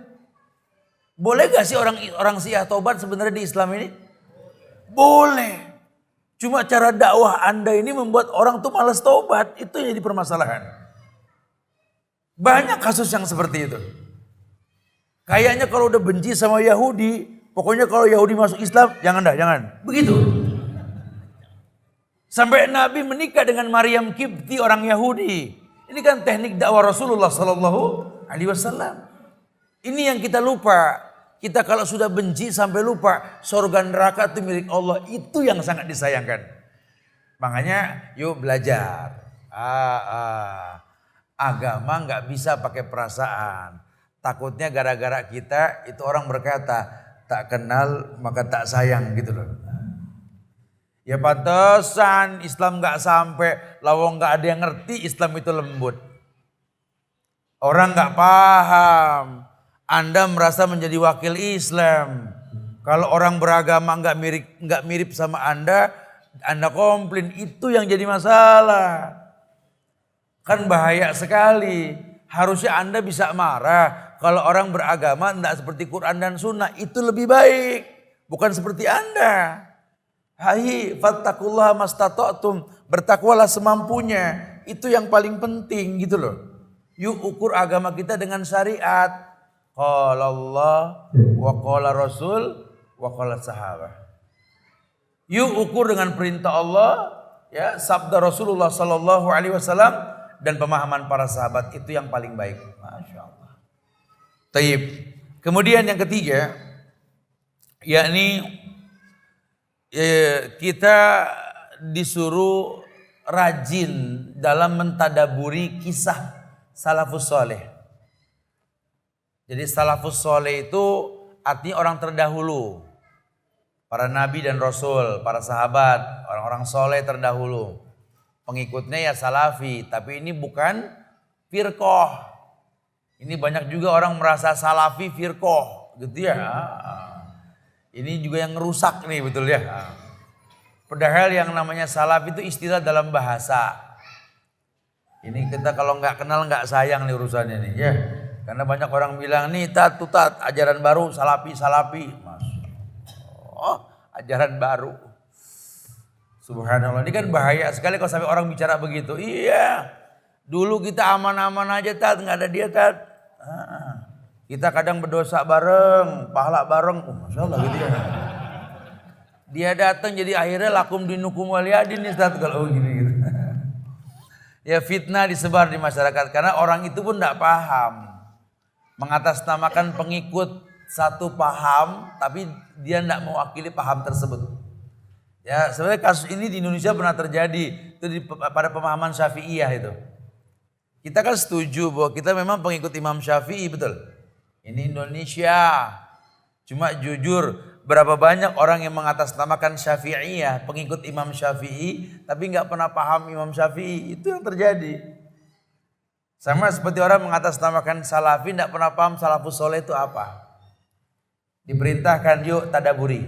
Boleh gak sih orang Syiah tobat sebenarnya di Islam ini? Boleh. Cuma cara dakwah Anda ini membuat orang tuh malas tobat. Itu yang jadi permasalahan. Banyak kasus yang seperti itu. Kayaknya kalau udah benci sama Yahudi, pokoknya kalau Yahudi masuk Islam, jangan. Begitu. Sampai Nabi menikah dengan Maryam Kipti orang Yahudi. Ini kan teknik dakwah Rasulullah SAW. Ini yang kita lupa. Kita kalau sudah benci sampai lupa surga neraka itu milik Allah, itu yang sangat disayangkan. Makanya yuk belajar. Agama nggak bisa pakai perasaan. Takutnya gara-gara kita itu orang berkata tak kenal maka tak sayang gitu loh. Ya pantesan Islam nggak sampai, lawang nggak ada yang ngerti Islam itu lembut. Orang nggak paham. Anda merasa menjadi wakil Islam. Kalau orang beragama nggak mirip sama Anda komplain, itu yang jadi masalah. Kan bahaya sekali. Harusnya Anda bisa marah kalau orang beragama tidak seperti Quran dan Sunnah, itu lebih baik. Bukan seperti Anda. Hai fattaqullaha mastata'tum, bertakwalah semampunya. Itu yang paling penting gitu loh. Yuk ukur agama kita dengan syariat. Qala Allah wa qala Rasul wa qala sahabah. Yuk ukur dengan perintah Allah, ya, sabda Rasulullah sallallahu alaihi wasallam dan pemahaman para sahabat, itu yang paling baik. Masya Allah. Taib. Kemudian yang ketiga, yakni kita disuruh rajin dalam mentadaburi kisah salafus soleh. Jadi salafus soleh itu artinya orang terdahulu, para nabi dan rasul, para sahabat, orang-orang soleh terdahulu. Pengikutnya ya salafi, tapi ini bukan firqoh. Ini banyak juga orang merasa salafi firqoh, gitu ya. Ini juga yang ngerusak nih, betul ya. Padahal yang namanya salaf itu istilah dalam bahasa. Ini kita kalau nggak kenal nggak sayang nih urusannya nih, ya. Karena banyak orang bilang nih tat ajaran baru salafi. Mas. Oh, ajaran baru. Subhanallah, ini kan bahaya sekali kalau sampai orang bicara begitu. Iya. Dulu kita aman-aman aja tat, nggak ada dia tat. Kita kadang berdosa bareng, pahala bareng. Oh, Masya Allah gitu ya. Dia datang jadi akhirnya lakum dinukum waliyadin nih Ustaz kalau gini gitu. Ya fitnah disebar di masyarakat karena orang itu pun tidak paham. Mengatasnamakan pengikut satu paham tapi dia tidak mewakili paham tersebut. Ya sebenarnya kasus ini di Indonesia pernah terjadi itu pada pemahaman Syafi'iyah itu. Kita kan setuju bahwa kita memang pengikut Imam Syafi'i, betul. Ini Indonesia. Cuma jujur berapa banyak orang yang mengatasnamakan Syafi'iyah, pengikut Imam Syafi'i tapi nggak pernah paham Imam Syafi'i. Itu yang terjadi. Sama seperti orang mengatasnamakan salafi tidak pernah paham salafus soleh itu apa. Diperintahkan yuk tadaburi.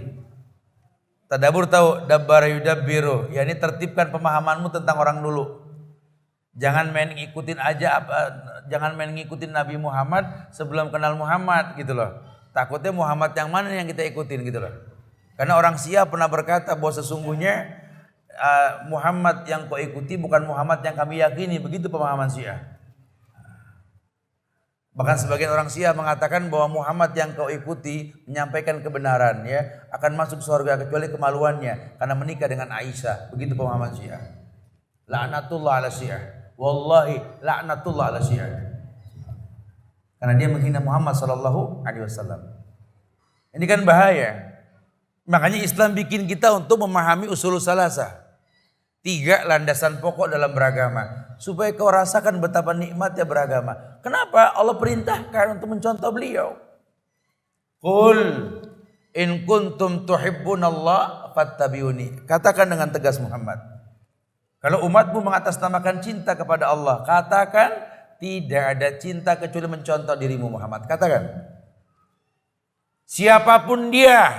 Tadabur tahu dabbara yudabbiru, yakni tertibkan pemahamanmu tentang orang dulu. Jangan main ngikutin aja jangan main ngikutin Nabi Muhammad sebelum kenal Muhammad gitu loh. Takutnya Muhammad yang mana yang kita ikutin gitu loh. Karena orang Syiah pernah berkata bahwa sesungguhnya Muhammad yang kau ikuti bukan Muhammad yang kami yakini, begitu pemahaman Syiah. Bahkan sebagian orang Syiah mengatakan bahwa Muhammad yang kau ikuti menyampaikan kebenaran ya akan masuk surga kecuali kemaluannya karena menikah dengan Aisyah. Begitu pemahaman Syiah. La'natullah ala Syiah. Wallahi la'natullah ala Syiah. Karena dia menghina Muhammad sallallahu alaihi wasallam. Ini kan bahaya. Makanya Islam bikin kita untuk memahami usul salasah. 3 landasan pokok dalam beragama. Supaya kau rasakan betapa nikmatnya beragama. Kenapa Allah perintahkan untuk mencontoh beliau? Qul in kuntum tuhibbunallah fattabi'uni. Katakan dengan tegas Muhammad. Kalau umatmu mengatasnamakan cinta kepada Allah, katakan tidak ada cinta kecuali mencontoh dirimu Muhammad. Katakan. Siapapun dia,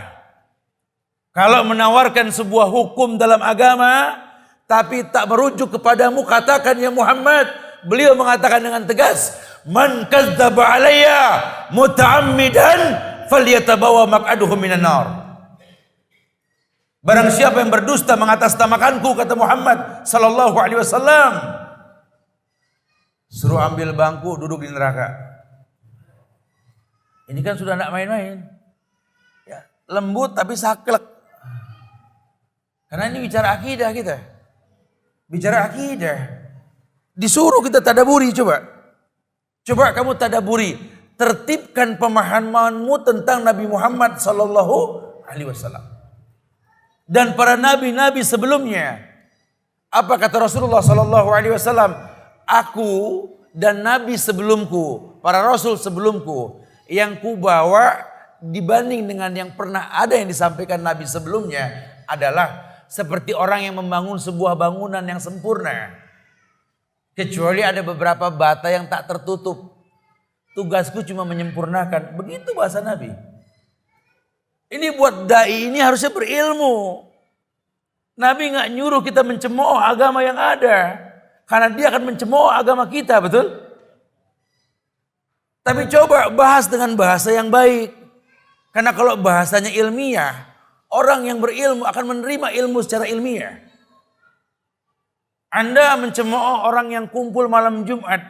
kalau menawarkan sebuah hukum dalam agama tapi tak merujuk kepadamu, katakan ya Muhammad. Beliau mengatakan dengan tegas, man kadzdzaba alayya muta'ammidan falyatabawa maq'aduhu minan nar. Barang siapa yang berdusta mengatasnamakanku, kata Muhammad sallallahu alaihi wasallam, suruh ambil bangku duduk di neraka. Ini kan sudah tidak main-main. Ya, lembut tapi saklek. Karena ini bicara akidah kita. Bicara akidah. Disuruh kita tadaburi coba. Coba kamu tadaburi. Tertibkan pemahamanmu tentang Nabi Muhammad sallallahu alaihi wasallam. Dan para nabi-nabi sebelumnya. Apa kata Rasulullah sallallahu alaihi wasallam? Aku dan nabi sebelumku, para rasul sebelumku, yang kubawa dibanding dengan yang pernah ada yang disampaikan nabi sebelumnya adalah seperti orang yang membangun sebuah bangunan yang sempurna. Kecuali ada beberapa bata yang tak tertutup. Tugasku cuma menyempurnakan. Begitu bahasa Nabi. Ini buat dai ini harusnya berilmu. Nabi gak nyuruh kita mencemooh agama yang ada. Karena dia akan mencemooh agama kita, betul? Tapi coba bahas dengan bahasa yang baik. Karena kalau bahasanya ilmiah, Orang yang berilmu akan menerima ilmu secara ilmiah. Anda mencemooh orang yang kumpul malam Jumat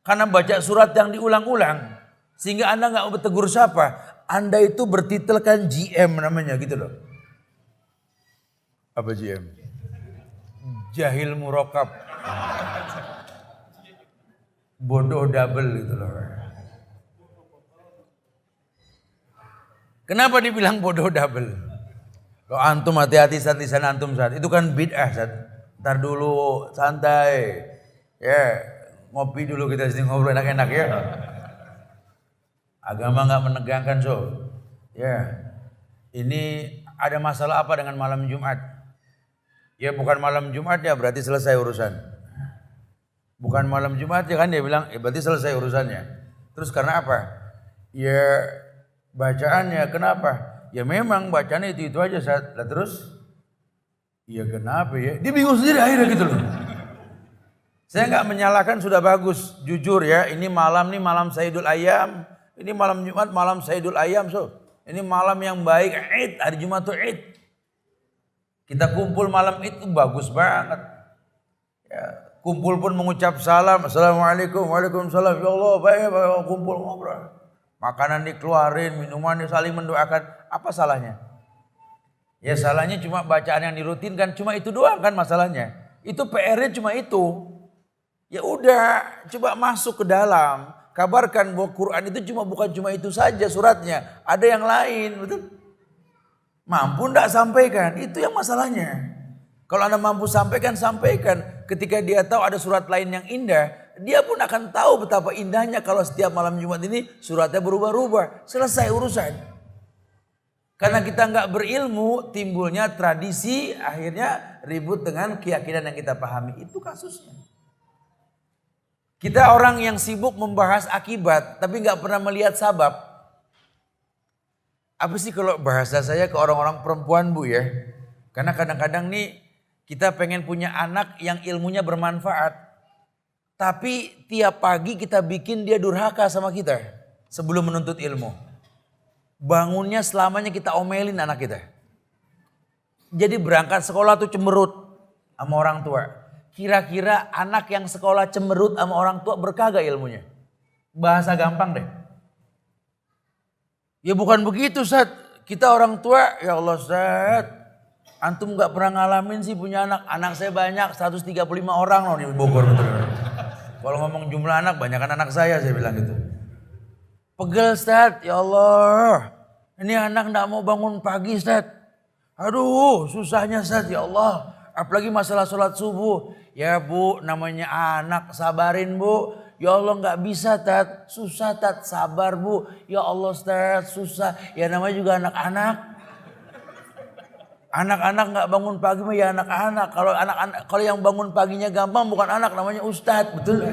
karena baca surat yang diulang-ulang. Sehingga Anda nggak bertegur sapa. Anda itu bertitelkan GM namanya gitu loh. Apa GM? Jahil murokab. Bodoh double gitu loh. Kenapa dibilang bodoh double? Kalau antum hati-hati saat lisan antum saat itu kan bid'ah saat. Ntar dulu santai. Ya, ngopi dulu kita sini ngobrol enak-enak ya. Agama nggak menegangkan so. Ya. Ini ada masalah apa dengan malam Jumat? Ya bukan malam Jumat ya berarti selesai urusan. Bukan malam Jumat ya kan dia bilang ya berarti selesai urusannya. Terus karena apa? Ya bacaannya kenapa? Ya memang bacanya itu aja saat. Lah terus? Ya kenapa ya? Dia bingung sendiri akhirnya gitu loh. Saya nggak menyalahkan sudah bagus. Jujur ya ini malam Sayyidul Ayyam. Ini malam Jumat malam Sayyidul Ayyam so. Ini malam yang baik. Id, hari Jumat tuh Id. Kita kumpul malam itu bagus banget. Ya, kumpul pun mengucap salam. Assalamualaikum. Waalaikumsalam. Ya Allah baik kumpul ngobrol. Makanan dikeluarin, minuman saling mendoakan. Apa salahnya? Ya salahnya cuma bacaan yang dirutinkan. Cuma itu doang kan masalahnya. Itu PR-nya cuma itu. Ya udah coba masuk ke dalam. Kabarkan bahwa Quran itu bukan cuma itu saja suratnya. Ada yang lain. Betul? Mampu enggak sampaikan. Itu yang masalahnya. Kalau Anda mampu sampaikan, sampaikan. Ketika dia tahu ada surat lain yang indah. Dia pun akan tahu betapa indahnya kalau setiap malam Jumat ini suratnya berubah-ubah. Selesai urusan. Karena kita nggak berilmu, timbulnya tradisi, akhirnya ribut dengan keyakinan yang kita pahami. Itu kasusnya. Kita orang yang sibuk membahas akibat, tapi nggak pernah melihat sabab. Apa sih kalau bahasa saya ke orang-orang perempuan bu ya? Karena kadang-kadang nih kita pengen punya anak yang ilmunya bermanfaat. Tapi tiap pagi kita bikin dia durhaka sama kita sebelum menuntut ilmu. Bangunnya selamanya kita omelin anak kita. Jadi berangkat sekolah tuh cemberut sama orang tua. Kira-kira anak yang sekolah cemberut sama orang tua berkah gak ilmunya? Bahasa gampang deh. Ya bukan begitu Ustaz. Kita orang tua ya Allah Ustaz. Antum gak pernah ngalamin sih punya anak. Anak saya banyak 135 orang loh di Bogor betul. Kalau ngomong jumlah anak, banyak anak saya bilang gitu. Pegel Ustaz, ya Allah. Ini anak gak mau bangun pagi Ustaz. Aduh susahnya Ustaz, ya Allah. Apalagi masalah sholat subuh. Ya bu, namanya anak, sabarin bu. Ya Allah gak bisa Tat, susah Tat, sabar bu. Ya Allah Ustaz, susah. Ya namanya juga anak-anak. Anak-anak nggak bangun pagi mah ya anak-anak. Kalau yang bangun paginya gampang bukan anak namanya ustadz, betul?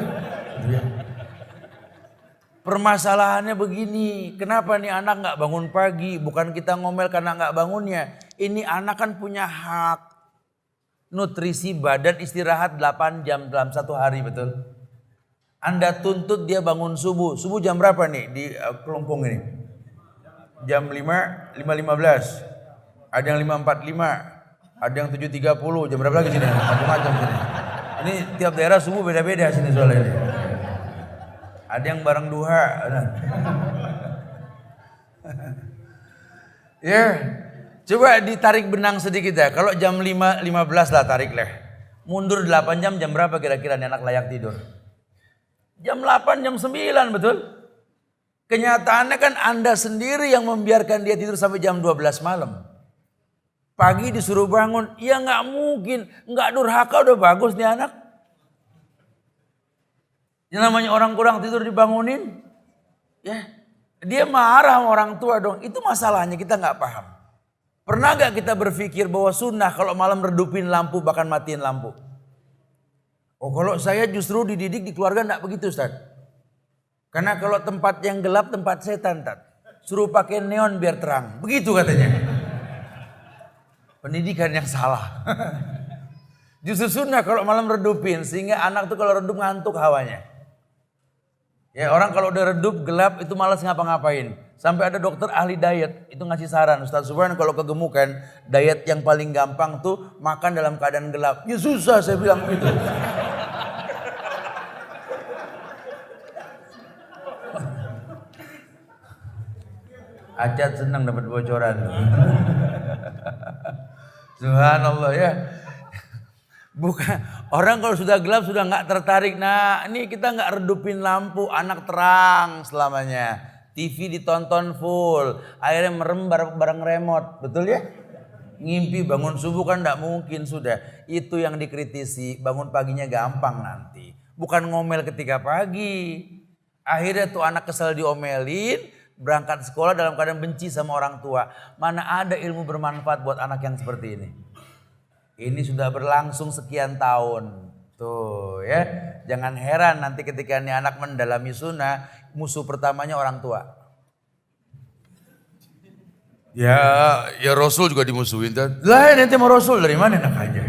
Permasalahannya begini, kenapa nih anak nggak bangun pagi? Bukan kita ngomel karena nggak bangunnya. Ini anak kan punya hak nutrisi badan istirahat 8 jam dalam satu hari, betul? Anda tuntut dia bangun subuh. Subuh jam berapa nih di Kelungkung ini? Jam 5.15. Ada yang 5.45, ada yang 7.30, jam berapa lagi sini? Macam-macam sini. Ini tiap daerah subuh beda-beda sini soalnya ini. Ada yang bareng duha. Ya, coba ditarik benang sedikit ya. Kalau jam 5.15 lah tarik lah. Mundur 8 jam berapa kira-kira nih anak layak tidur? Jam 8, jam 9 betul? Kenyataannya kan Anda sendiri yang membiarkan dia tidur sampai jam 12 malam. Pagi disuruh bangun, ya nggak mungkin, nggak durhaka udah bagus nih anak. Yang namanya orang kurang tidur dibangunin, ya dia marah sama orang tua dong. Itu masalahnya kita nggak paham. Pernah nggak kita berpikir bahwa sunnah kalau malam redupin lampu bahkan matiin lampu? Oh kalau saya justru dididik di keluarga nggak begitu Ustaz. Karena kalau tempat yang gelap tempat setan Tat. Suruh pakai neon biar terang, begitu katanya. Pendidikan yang salah. Justru sunnah kalau malam redupin sehingga anak tuh kalau redup ngantuk hawanya. Ya orang kalau udah redup gelap itu malas ngapa-ngapain. Sampai ada dokter ahli diet itu ngasih saran, Ustaz Subhan kalau kegemukan diet yang paling gampang tuh makan dalam keadaan gelap. Ya susah saya bilang gitu. Acat senang dapat bocoran. Subhanallah ya. Bukan orang kalau sudah gelap sudah nggak tertarik. Nah ini kita nggak redupin lampu, anak terang selamanya. TV ditonton full, akhirnya merem bareng remote, betul ya? Ngimpi bangun subuh kan nggak mungkin sudah. Itu yang dikritisi, bangun paginya gampang nanti. Bukan ngomel ketika pagi. Akhirnya tuh anak kesel diomelin, berangkat sekolah dalam keadaan benci sama orang tua. Mana ada ilmu bermanfaat buat anak yang seperti ini? Ini sudah berlangsung sekian tahun. Tuh ya. Jangan heran nanti ketika ini anak mendalami sunnah, musuh pertamanya orang tua. Ya Rasul juga dimusuhin. Lah nanti sama Rasul dari mana enak aja.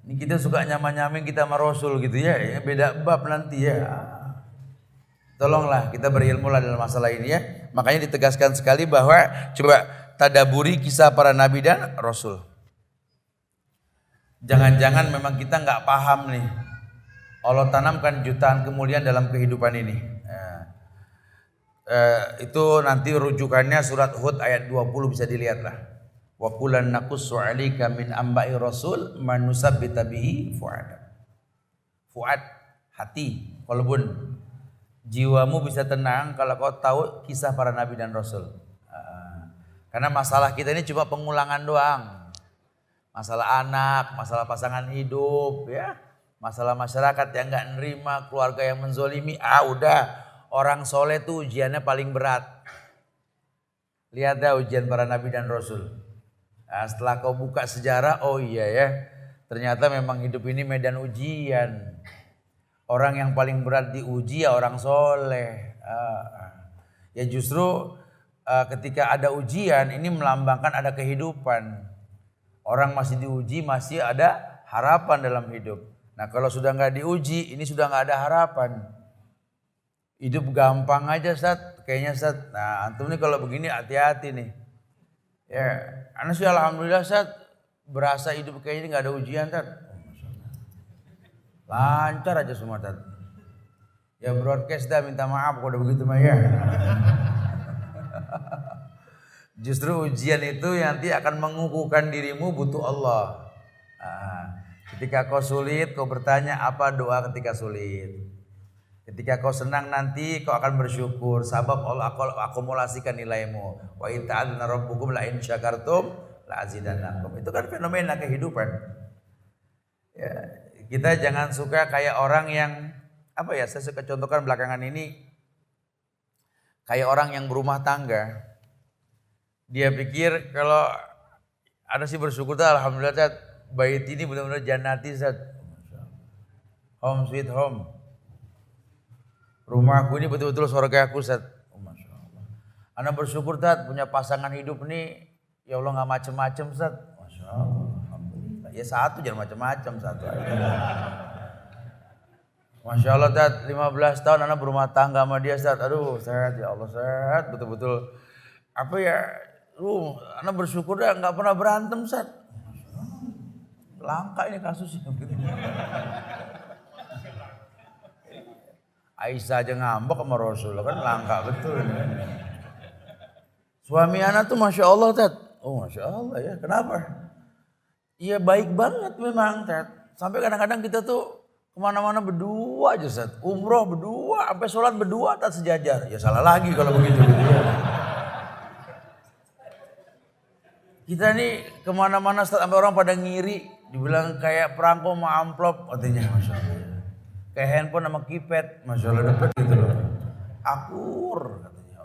Ini kita suka nyamain kita sama Rasul gitu ya. Beda bab nanti ya. Tolonglah kita berilmu lah dalam masalah ini ya. Makanya ditegaskan sekali bahwa coba tadaburi kisah para nabi dan Rasul. Jangan-jangan memang kita nggak paham nih. Allah tanamkan jutaan kemuliaan dalam kehidupan ini. Itu nanti rujukannya surat Hud ayat 20 bisa dilihat lah. Wa kullan naqussu 'alaika min amba'i rasul man nusabbita bihi fuad. Fuad, hati, qalbun. Jiwamu bisa tenang kalau kau tahu kisah para nabi dan rasul. Karena masalah kita ini cuma pengulangan doang. Masalah anak, masalah pasangan hidup, ya, masalah masyarakat yang nggak nerima, keluarga yang menzolimi. Udah, orang soleh tuh ujiannya paling berat. Lihat dah ujian para nabi dan rasul. Nah, setelah kau buka sejarah, oh iya ya, ternyata memang hidup ini medan ujian. Orang yang paling berat diuji ya orang soleh. Ya justru ketika ada ujian ini melambangkan ada kehidupan. Orang masih diuji, masih ada harapan dalam hidup. Nah kalau sudah nggak diuji, ini sudah nggak ada harapan. Hidup gampang aja Ustaz, kayaknya Ustaz. Nah antum nih kalau begini hati-hati nih. Ya, karena sih alhamdulillah Ustaz, berasa hidup kayaknya nggak ada ujian Ustaz. Lancar aja semua Ustaz. Ya broadcast dah minta maaf kalau udah begitu mah ya. Justru ujian itu nanti akan mengukuhkan dirimu butuh Allah. Ketika kau sulit, kau bertanya apa doa ketika sulit. Ketika kau senang nanti kau akan bersyukur. Sebab Allah akumulasikan nilaimu. Wa in ta'adzana rabbukum la in syakartum la azidannakum. Itu kan fenomena kehidupan. Ya, kita jangan suka kayak orang yang apa ya? Saya suka contohkan belakangan ini kayak orang yang berumah tangga. Dia pikir kalau ada sih bersyukur alhamdulillah Zat, bait ini benar-benar jannati Zat. Home sweet home. Rumahku ini betul-betul surga aku Zat. Masya Allah. Ana bersyukur Zat punya pasangan hidup nih, ya Allah nggak macem-macem Zat. Masya Allah. Alhamdulillah. Ya satu jangan macem-macem satu aja. Masya Allah Zat, 15 tahun Ana berumah tangga sama dia Zat. Aduh sehat ya Allah sehat betul-betul. Apa ya? Anak bersyukur dah nggak pernah berantem Ustaz. Langka ini kasusnya. Aisyah aja ngambek sama Rasul kan langka betul. Suami anak tuh Masya Allah Ustaz. Oh Masya Allah ya kenapa? Iya baik banget memang Ustaz. Sampai kadang-kadang kita tuh kemana-mana berdua aja Ustaz. Umroh berdua, sampai sholat berdua tak sejajar. Ya salah lagi kalau begitu. Kita nih kemana-mana sampai orang pada ngiri. Dibilang kayak perangko sama amplop. Artinya Masya Allah. Kayak handphone sama keypad. Masya Allah dapet gitu loh. Akur. Katanya.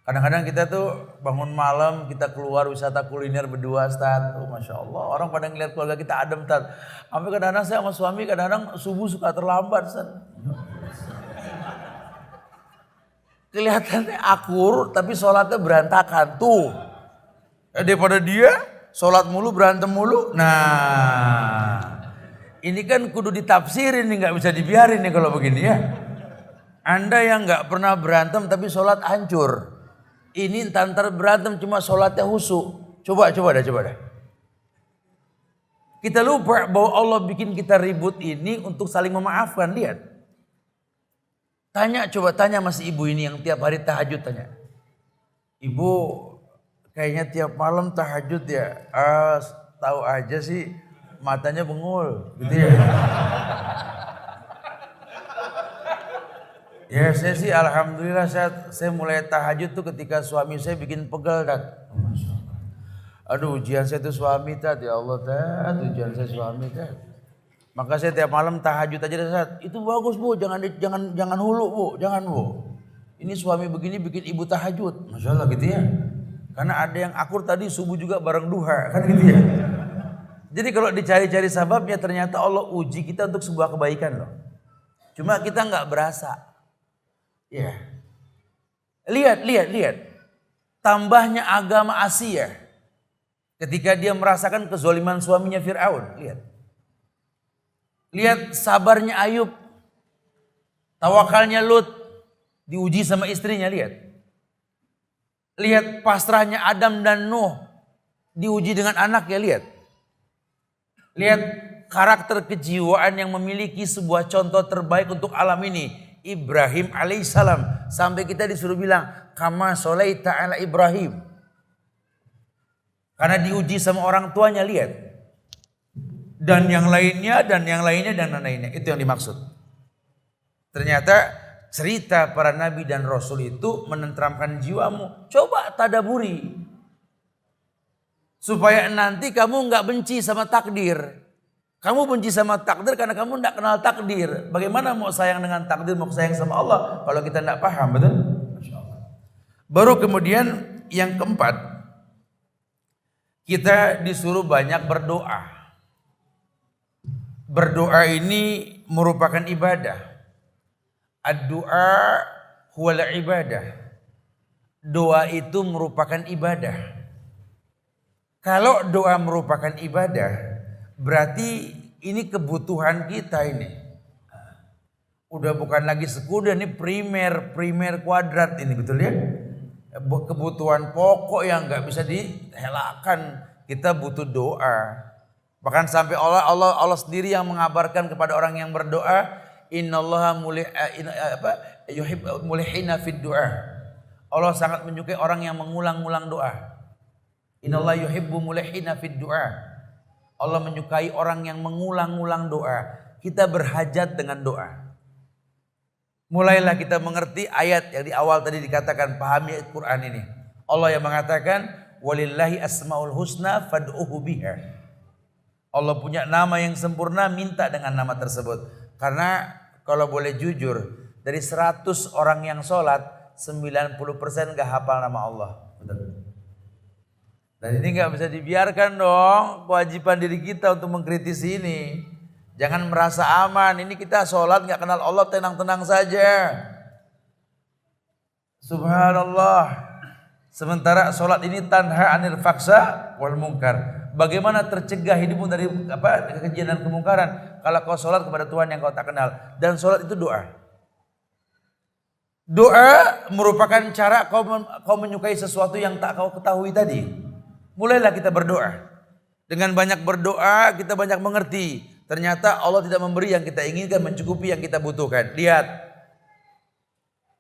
Kadang-kadang kita tuh bangun malam. Kita keluar wisata kuliner berdua Ustaz. Oh, Masya Allah. Orang pada ngeliat keluarga kita adem Ustaz. Sampai kadang-kadang saya sama suami kadang-kadang subuh suka terlambat Ustaz. Kelihatannya akur. Tapi sholatnya berantakan. Tuh. Daripada dia sholat mulu berantem mulu. Nah ini kan kudu ditafsirin nih, nggak bisa dibiarin nih kalau begini ya. Anda yang nggak pernah berantem tapi sholat hancur. Ini tantar berantem cuma sholatnya husu. Coba dah. Kita lupa bahwa Allah bikin kita ribut ini untuk saling memaafkan. Lihat. Tanya masih ibu ini yang tiap hari tahajud tanya. Ibu kayaknya tiap malam tahajud ya. Tahu aja sih matanya bengul gitu ya. Ya saya sih alhamdulillah saya mulai tahajud tuh ketika suami saya bikin pegel Tat. Aduh ujian saya tuh suami Tat, ya Allah Tat, ujian saya suami Tat. Maka saya tiap malam tahajud aja Tat. Itu bagus Bu, jangan hulu Bu, jangan Bu. Ini suami begini bikin ibu tahajud. Masya Allah gitu ya. Karena ada yang akur tadi subuh juga bareng duha kan gitu ya. Jadi kalau dicari-cari sebabnya ternyata Allah uji kita untuk sebuah kebaikan loh. Cuma kita nggak berasa. Ya. Lihat. Tambahnya agama Asia. Ketika dia merasakan kezaliman suaminya Fir'aun. Lihat sabarnya Ayub. Tawakalnya Lut. Diuji sama istrinya, Lihat pasrahnya Adam dan Nuh. Diuji dengan anaknya, Lihat karakter kejiwaan yang memiliki sebuah contoh terbaik untuk alam ini. Ibrahim alaihissalam. Sampai kita disuruh bilang, kama sholaita ala Ibrahim. Karena diuji sama orang tuanya, lihat. Dan yang lainnya. Itu yang dimaksud. Ternyata cerita para nabi dan rasul itu menenteramkan jiwamu. Coba tadaburi. Supaya nanti kamu nggak benci sama takdir. Kamu benci sama takdir karena kamu tidak kenal takdir. Bagaimana mau sayang dengan takdir, mau sayang sama Allah kalau kita tidak paham, betul? Baru kemudian yang keempat, kita disuruh banyak berdoa. Berdoa ini merupakan ibadah. Ad-du'a huwal ibadah. Doa itu merupakan ibadah. Kalau doa merupakan ibadah, berarti ini kebutuhan kita ini. Udah bukan lagi sekunder, ini primer kuadrat ini, betul ya? Kebutuhan pokok yang nggak bisa dielakkan. Kita butuh doa. Bahkan sampai Allah sendiri yang mengabarkan kepada orang yang berdoa, innallaha mulihina fid du'a. Allah sangat menyukai orang yang mengulang-ulang doa. Innallaha yuhibbu mulihina fid du'a. Allah menyukai orang yang mengulang-ulang doa. Kita berhajat dengan doa. Mulailah kita mengerti ayat yang di awal tadi dikatakan, pahami Al-Quran ini. Allah yang mengatakan, walillahi asmaul husna fad'uhu biha. Allah punya nama yang sempurna, minta dengan nama tersebut. Karena kalau boleh jujur, dari 100 orang yang sholat, 90% gak hafal nama Allah. Betul. Dan ini gak bisa dibiarkan dong, kewajiban diri kita untuk mengkritisi ini. Jangan merasa aman, ini kita sholat gak kenal Allah, tenang-tenang saja. Subhanallah. Sementara sholat ini tanha anil faksa wal mungkar. Bagaimana tercegah hidupmu dari kekejian dan kemungkaran? Kalau kau sholat kepada Tuhan yang kau tak kenal. Dan sholat itu doa. Doa merupakan cara kau menyukai sesuatu yang tak kau ketahui tadi. Mulailah kita berdoa. Dengan banyak berdoa kita banyak mengerti. Ternyata Allah tidak memberi yang kita inginkan, mencukupi yang kita butuhkan. Lihat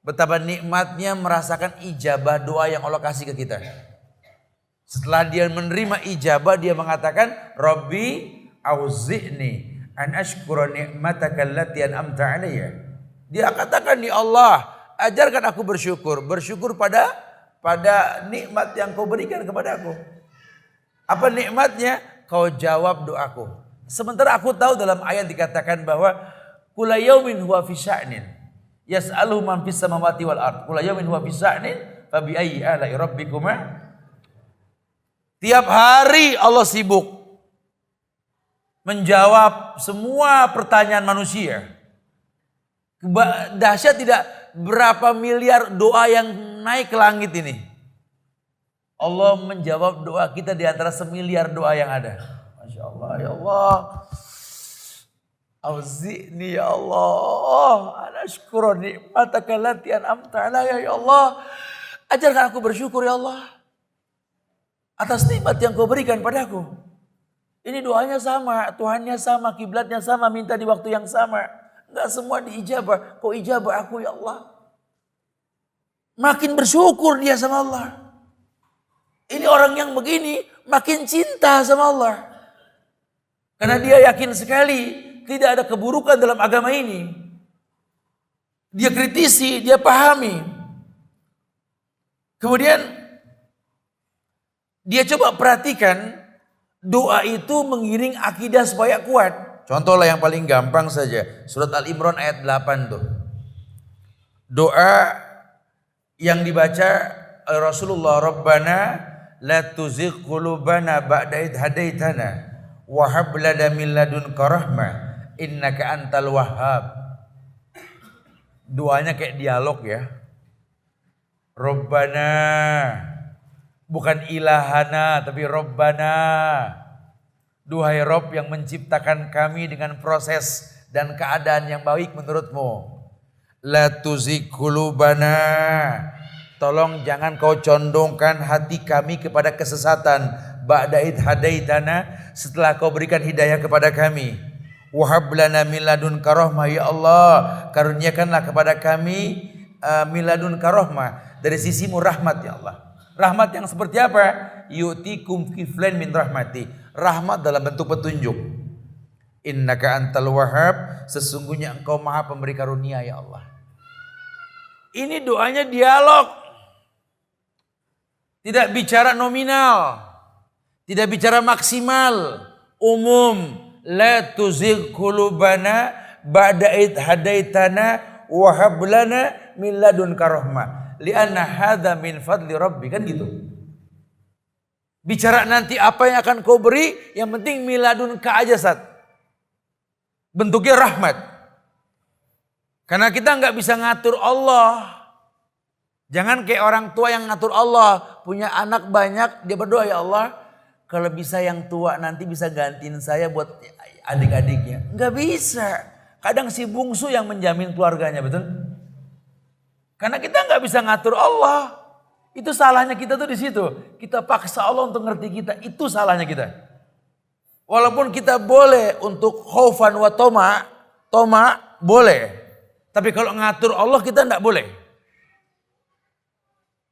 betapa nikmatnya merasakan ijabah doa yang Allah kasih ke kita. Setelah dia menerima ijabah, dia mengatakan, Rabbi auzi'ni an ashkura ni'mataka allati an'amta 'alayya. Dia katakan, ya Allah, ajarkan aku bersyukur. Bersyukur pada nikmat yang kau berikan kepada aku. Apa nikmatnya? Kau jawab doaku. Sementara aku tahu dalam ayat dikatakan bahwa kula yaumin huwa fi sya'nin yas'aluhu man fis samawati wal ard. Kula yaumin huwa fi sya'nin fa bi ayyi ala'i rabbikuma. Tiap hari Allah sibuk menjawab semua pertanyaan manusia. Dahsyat tidak, berapa miliar doa yang naik ke langit ini. Allah menjawab doa kita di antara semiliar doa yang ada. Masya Allah, ya Allah. Auzi'ni ya Allah, ana syukura ni'mataka allati an'amta alayya ya Allah. Ajarkan aku bersyukur ya Allah atas nikmat yang kau berikan padaku. Ini doanya sama, Tuhannya sama, kiblatnya sama, minta di waktu yang sama. Enggak semua diijabah, kau ijabah aku ya Allah. Makin bersyukur dia sama Allah. Ini orang yang begini makin cinta sama Allah. Karena dia yakin sekali tidak ada keburukan dalam agama ini. Dia kritisi, dia pahami. Kemudian dia coba perhatikan doa itu mengiring akidah supaya kuat. Contohlah yang paling gampang saja. Surat Al-Imran ayat 8 tuh. Doa yang dibaca oleh Rasulullah, Rabbana la tuzigh qulubana ba'da idh hadaitana wa hab lana min ladunka rahmah innaka antal wahhab. Doanya kayak dialog ya. Rabbana, bukan ilahana tapi Rabbana. Duhai Rob yang menciptakan kami dengan proses dan keadaan yang baik menurutmu. La tuzigh qulubana, tolong jangan kau condongkan hati kami kepada kesesatan. Ba'da idh hadaitana, setelah kau berikan hidayah kepada kami. Wahab lana min ladunka rahmah, ya Allah karuniakanlah kepada kami min ladunka rahmah, dari sisimu rahmat ya Allah. Rahmat yang seperti apa? Yu'tikum kiflan min rahmati, rahmat dalam bentuk petunjuk. Innaka antal wahhab, sesungguhnya engkau maha pemberi karunia ya Allah. Ini doanya dialog. Tidak bicara nominal. Tidak bicara maksimal. Umum. La tuzigh qulubana ba'da idh hadaitana wa hab lana min ladunka rahmah li'anna hadza min fadli rabbi, kan gitu. Bicara nanti apa yang akan kau beri, yang penting miladunka aja Sat. Bentuknya rahmat. Karena kita nggak bisa ngatur Allah. Jangan kayak orang tua yang ngatur Allah. Punya anak banyak, dia berdoa, ya Allah kalau bisa yang tua nanti bisa gantiin saya buat adik-adiknya. Nggak bisa. Kadang si bungsu yang menjamin keluarganya, betul? Karena kita nggak bisa ngatur Allah. Itu salahnya kita tuh di situ. Kita paksa Allah untuk ngerti kita. Itu salahnya kita. Walaupun kita boleh untuk khaufan wa toma boleh. Tapi kalau ngatur Allah kita nggak boleh.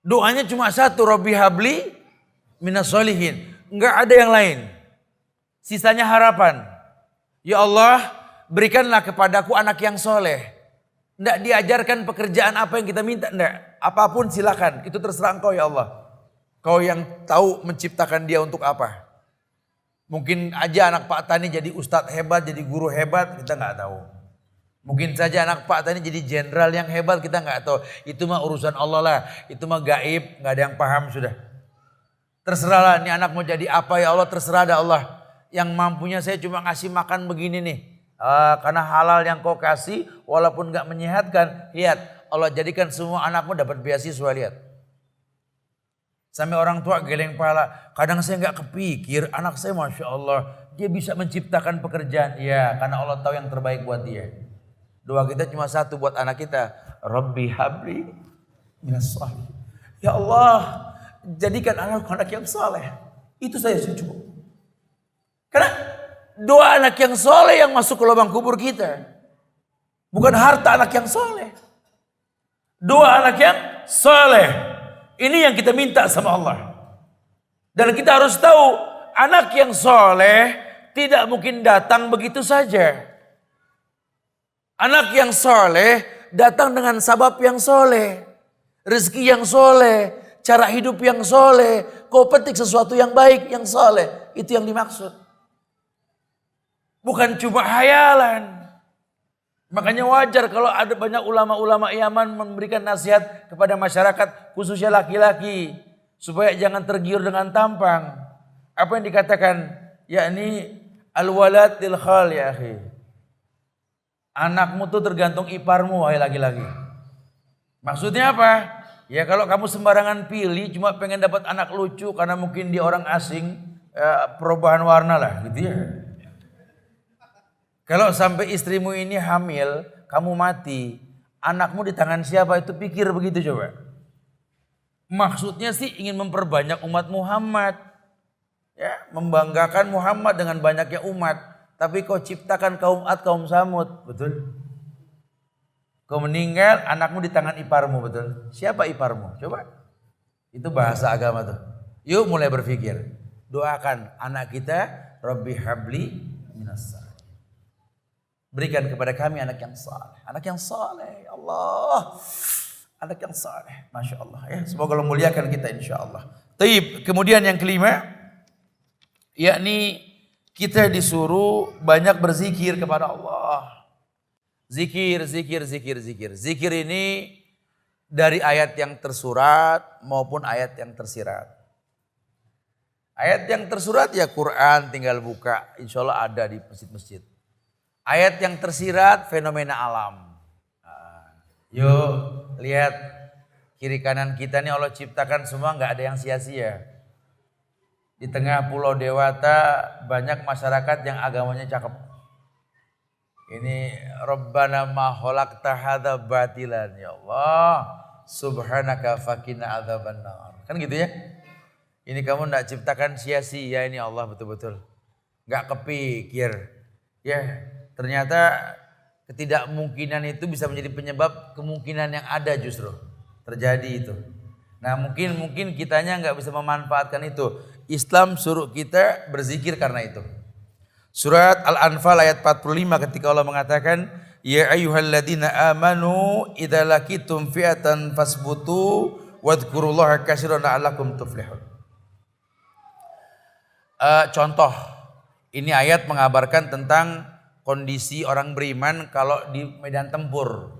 Doanya cuma satu, Rabbi habli minas solihin. Nggak ada yang lain. Sisanya harapan. Ya Allah, berikanlah kepadaku anak yang soleh. Nggak diajarkan pekerjaan apa yang kita minta, nggak. Apapun silakan, itu terserah engkau ya Allah. Kau yang tahu menciptakan dia untuk apa. Mungkin aja anak Pak Tani jadi ustadz hebat, jadi guru hebat, kita nggak tahu. Mungkin saja anak Pak Tani jadi jenderal yang hebat, kita nggak tahu. Itu mah urusan Allah lah, itu mah gaib, nggak ada yang paham sudah. Terserahlah, ini anak mau jadi apa ya Allah, terserah ada Allah. Yang mampunya saya cuma ngasih makan begini nih. Karena halal yang kau kasih, walaupun nggak menyehatkan, lihat Allah jadikan semua anakmu dapat beasiswa, lihat. Sampai orang tua geleng pala, kadang saya nggak kepikir anak saya Masya Allah dia bisa menciptakan pekerjaan. Ya karena Allah tahu yang terbaik buat dia. Doa kita cuma satu buat anak kita, Rabbi habli minas sholihin. Ya Allah jadikan anak yang saleh. Itu saya cukup. Karena doa anak yang soleh yang masuk ke lubang kubur kita. Bukan harta anak yang soleh. Doa anak yang soleh. Ini yang kita minta sama Allah. Dan kita harus tahu anak yang soleh tidak mungkin datang begitu saja. Anak yang soleh datang dengan sabab yang soleh. Rezeki yang soleh. Cara hidup yang soleh. Kau petik sesuatu yang baik yang soleh. Itu yang dimaksud. Bukan cuma hayalan. Makanya wajar kalau ada banyak ulama-ulama Yaman memberikan nasihat kepada masyarakat, khususnya laki-laki, supaya jangan tergiur dengan tampang. Apa yang dikatakan? Yakni al-walad lil khal ya akhi. Anakmu tuh tergantung iparmu wahai laki-laki. Maksudnya apa? Ya kalau kamu sembarangan pilih cuma pengen dapat anak lucu karena mungkin dia orang asing, perubahan warna lah gitu ya. Kalau sampai istrimu ini hamil, kamu mati, anakmu di tangan siapa, itu pikir begitu coba. Maksudnya sih ingin memperbanyak umat Muhammad. Ya, membanggakan Muhammad dengan banyaknya umat. Tapi kau ciptakan kaum Ad, kaum Samud, betul? Kau meninggal, anakmu di tangan iparmu, betul? Siapa iparmu? Coba. Itu bahasa agama tuh. Yuk mulai berpikir. Doakan anak kita, Rabbi habli minas salih. Berikan kepada kami anak yang saleh. Anak yang saleh, ya Allah. Anak yang saleh, Masya Allah. Ya, semoga Allah muliakan kita insya Allah. Taib. Kemudian yang kelima, yakni kita disuruh banyak berzikir kepada Allah. Zikir, zikir, zikir, zikir. Zikir ini dari ayat yang tersurat maupun ayat yang tersirat. Ayat yang tersurat ya Quran, tinggal buka. Insya Allah ada di masjid-masjid. Ayat yang tersirat fenomena alam. Yuk lihat kiri kanan kita nih Allah ciptakan semua, nggak ada yang sia-sia. Di tengah pulau Dewata banyak masyarakat yang agamanya cakep. Ini Rabbana ma khalaqta hadza batilan, ya Allah subhanaka faqina adzabannar. Kan gitu ya. Ini kamu tidak ciptakan sia-sia ini Allah, betul-betul. Gak kepikir. Ya, ternyata ketidakmungkinan itu bisa menjadi penyebab kemungkinan yang ada justru. Terjadi itu. Nah mungkin kitanya gak bisa memanfaatkan itu. Islam suruh kita berzikir karena itu. Surat Al-Anfal ayat 45 ketika Allah mengatakan, Ya ayyuhalladzina amanu idza laqitum fi'atan fasbutu wadhkurullaha katsiran la'allakum tuflihun. Contoh, ini ayat mengabarkan tentang kondisi orang beriman kalau di medan tempur.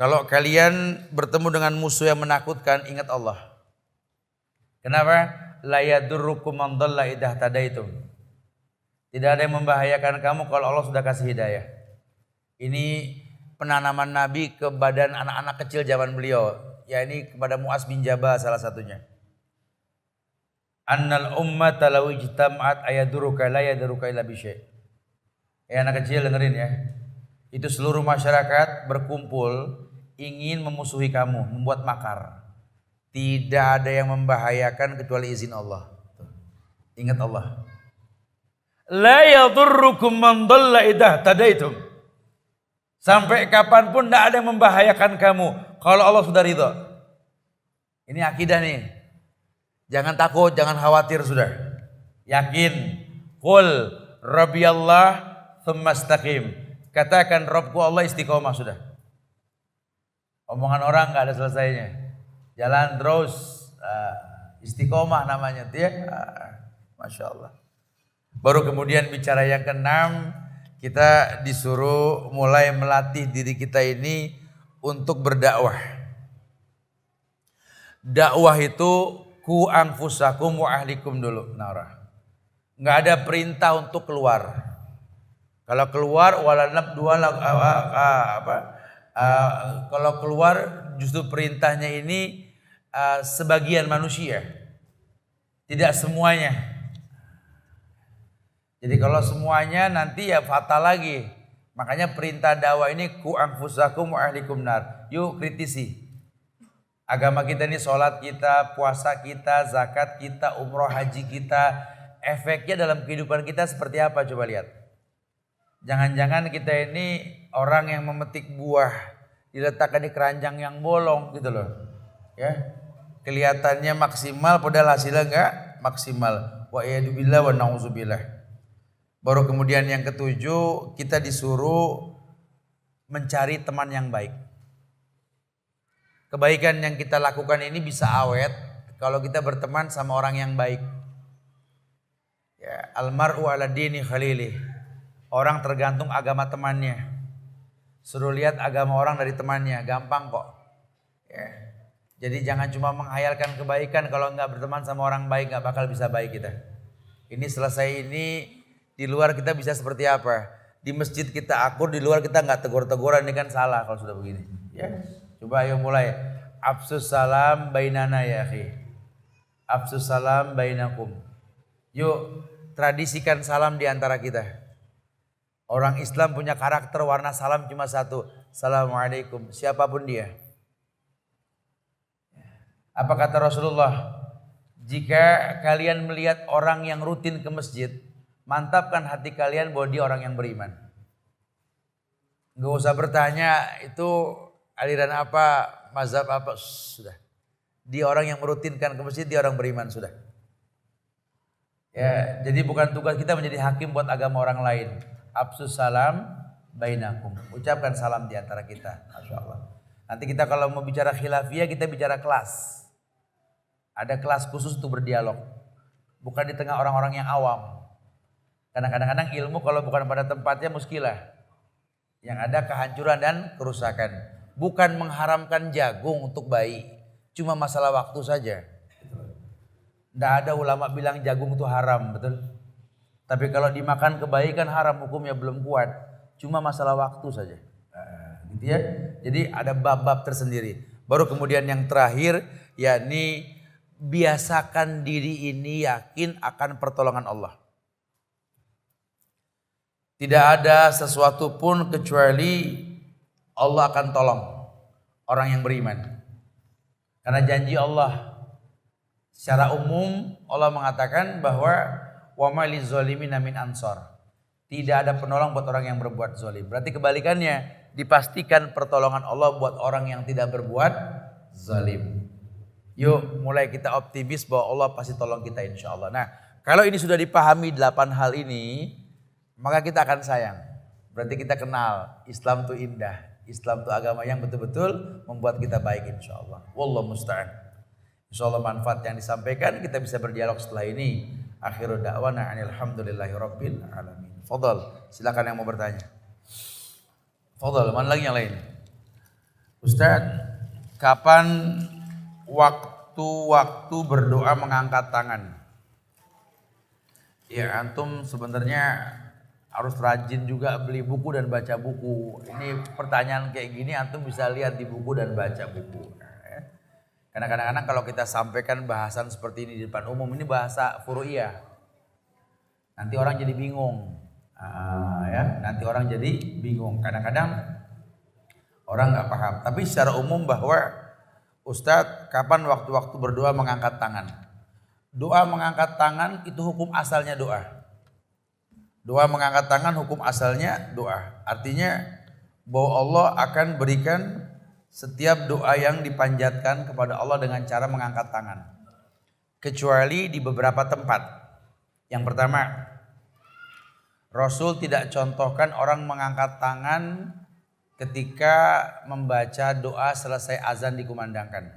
Kalau kalian bertemu dengan musuh yang menakutkan, ingat Allah. Kenapa? La yadurrukum man dhalla idza tadaitum. Tidak ada yang membahayakan kamu kalau Allah sudah kasih hidayah. Ini penanaman Nabi ke badan anak-anak kecil zaman beliau. Ya ini kepada Mu'az bin Jabal salah satunya. Annal ummata law ijtama'at ayaduruka la yaduruka illa bi syai'. Anak kecil dengerin ya. Itu seluruh masyarakat berkumpul ingin memusuhi kamu, membuat makar. Tidak ada yang membahayakan kecuali izin Allah. Ingat Allah. La yadurrukum man dhalla idza tadaitum. Sampai kapanpun tidak ada yang membahayakan kamu kalau Allah sudah ridho. Ini akidah nih. Jangan takut, jangan khawatir sudah. Yakin. Qul Rabbiyallah tsumma istaqim. Katakan Rabbku Allah, istiqomah sudah. Omongan orang enggak ada selesainya. Jalan terus. Istiqomah namanya tuh ya. Masya Allah. Baru kemudian bicara yang keenam, kita disuruh mulai melatih diri kita ini untuk berdakwah. Dakwah itu ku anfusakum wa ahlikum dulu, Nara. Enggak ada perintah untuk keluar. Kalau keluar kalau keluar justru perintahnya ini sebagian manusia. Tidak semuanya. Jadi kalau semuanya nanti ya fatal lagi. Makanya perintah dakwah ini ku anfusakum wa ahlikum nar. Yuk kritisi. Agama kita ini, sholat kita, puasa kita, zakat kita, umroh haji kita, efeknya dalam kehidupan kita seperti apa, coba lihat. Jangan-jangan kita ini orang yang memetik buah diletakkan di keranjang yang bolong gitu loh. Ya. Kelihatannya maksimal padahal hasilnya enggak maksimal. Wa iyyadubillah wa na'udzubillah. Baru kemudian yang ketujuh, kita disuruh mencari teman yang baik. Kebaikan yang kita lakukan ini bisa awet kalau kita berteman sama orang yang baik. Ya, almar'u ala dini khalili. Orang tergantung agama temannya. Suruh lihat agama orang dari temannya, gampang kok. Ya. Jadi jangan cuma menghayalkan kebaikan, kalau nggak berteman sama orang baik nggak bakal bisa baik kita. Ini selesai ini di luar kita bisa seperti apa? Di masjid kita akur, di luar kita nggak tegur-teguran, ini kan salah kalau sudah begini. Ya. Coba ayo mulai. Afsus salam bainana ya akhi. Afsus salam bainakum. Yuk tradisikan salam di antara kita. Orang Islam punya karakter warna salam cuma satu. Assalamualaikum. Siapapun dia. Apa kata Rasulullah? Jika kalian melihat orang yang rutin ke masjid, mantapkan hati kalian bahwa dia orang yang beriman. Gak usah bertanya itu aliran apa, mazhab apa, sudah. Dia orang yang merutinkan ke masjid, dia orang beriman, sudah. Ya, jadi bukan tugas kita menjadi hakim buat agama orang lain. Absus salam bainakum. Ucapkan salam di antara kita. Masya Allah. Nanti kita kalau mau bicara khilafiyah, kita bicara kelas. Ada kelas khusus untuk berdialog. Bukan di tengah orang-orang yang awam. Karena kadang-kadang ilmu kalau bukan pada tempatnya muskilah. Yang ada kehancuran dan kerusakan. Bukan mengharamkan jagung untuk bayi. Cuma masalah waktu saja. Tidak ada ulama bilang jagung itu haram, betul? Tapi kalau dimakan ke bayi kan haram, hukumnya belum kuat. Cuma masalah waktu saja. Gitu ya. Jadi ada bab-bab tersendiri. Baru kemudian yang terakhir, yakni biasakan diri ini yakin akan pertolongan Allah. Tidak ada sesuatu pun kecuali Allah akan tolong orang yang beriman. Karena janji Allah secara umum Allah mengatakan bahwa wa ma lizzalimin min ansor. Tidak ada penolong buat orang yang berbuat zalim. Berarti kebalikannya, dipastikan pertolongan Allah buat orang yang tidak berbuat zalim. Yuk mulai kita optimis bahwa Allah pasti tolong kita insya Allah. Nah kalau ini sudah dipahami 8 hal ini, maka kita akan sayang. Berarti kita kenal Islam itu indah. Islam itu agama yang betul-betul membuat kita baik insya Allah. Wallahu musta'an. Insya Allah manfaat yang disampaikan, kita bisa berdialog setelah ini. Akhiru da'wana alhamdulillahi rabbil alamin. Fadal, silakan yang mau bertanya. Fadal, mana lagi yang lain? Ustaz, kapan waktu berdoa mengangkat tangan? Ya antum sebenarnya harus rajin juga beli buku dan baca buku. Ini pertanyaan kayak gini antum bisa lihat di buku dan baca buku. Karena kadang-kadang kalau kita sampaikan bahasan seperti ini di depan umum, ini bahasa furu'iyah. Nanti orang jadi bingung. Nanti orang jadi bingung. Kadang-kadang orang nggak paham. Tapi secara umum bahwa Ustadz, kapan waktu-waktu berdoa mengangkat tangan? Doa mengangkat tangan itu hukum asalnya doa. Doa mengangkat tangan hukum asalnya doa. Artinya bahwa Allah akan berikan setiap doa yang dipanjatkan kepada Allah dengan cara mengangkat tangan. Kecuali di beberapa tempat. Yang pertama, Rasul tidak contohkan orang mengangkat tangan ketika membaca doa selesai azan dikumandangkan.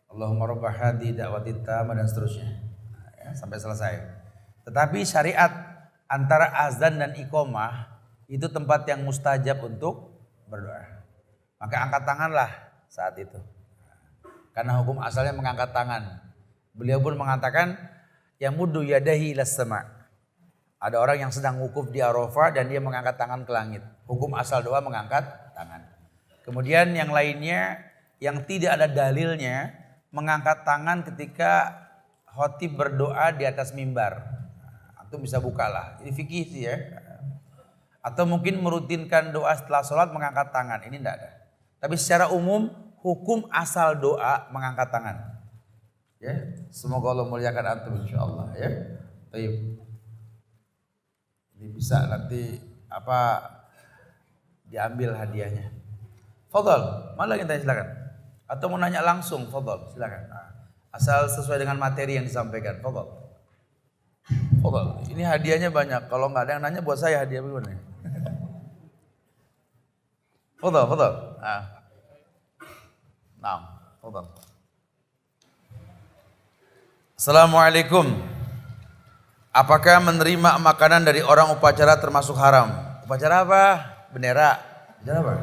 Allahumma rabb hadhihi da'wati tammah dan seterusnya. Sampai selesai. Tetapi syariat antara azan dan iqamah itu tempat yang mustajab untuk berdoa. Maka angkat tanganlah saat itu. Karena hukum asalnya mengangkat tangan. Beliau pun mengatakan yamuddu yadahi ilas sama'. Ada orang yang sedang wukuf di Arafah dan dia mengangkat tangan ke langit. Hukum asal doa mengangkat tangan. Kemudian yang lainnya yang tidak ada dalilnya mengangkat tangan ketika khotib berdoa di atas mimbar. Itu bisa bukalah. Ini fikih sih ya. Atau mungkin merutinkan doa setelah sholat mengangkat tangan. Ini tidak ada. Tapi secara umum hukum asal doa mengangkat tangan. Ya, semoga Allah muliakan antum insyaallah ya. Baik. Ini bisa nanti diambil hadiahnya. Fadhal, mana lagi tanya silakan. Atau mau nanya langsung, fadhal, silakan. Asal sesuai dengan materi yang disampaikan, fadhal. Fadhal. Ini hadiahnya banyak. Kalau nggak ada yang nanya buat saya hadiah bagaimana? Fadhal, fadhal. Nah, fadhal. Assalamualaikum. Apakah menerima makanan dari orang upacara termasuk haram? Upacara apa? Bendera. Upacara apa?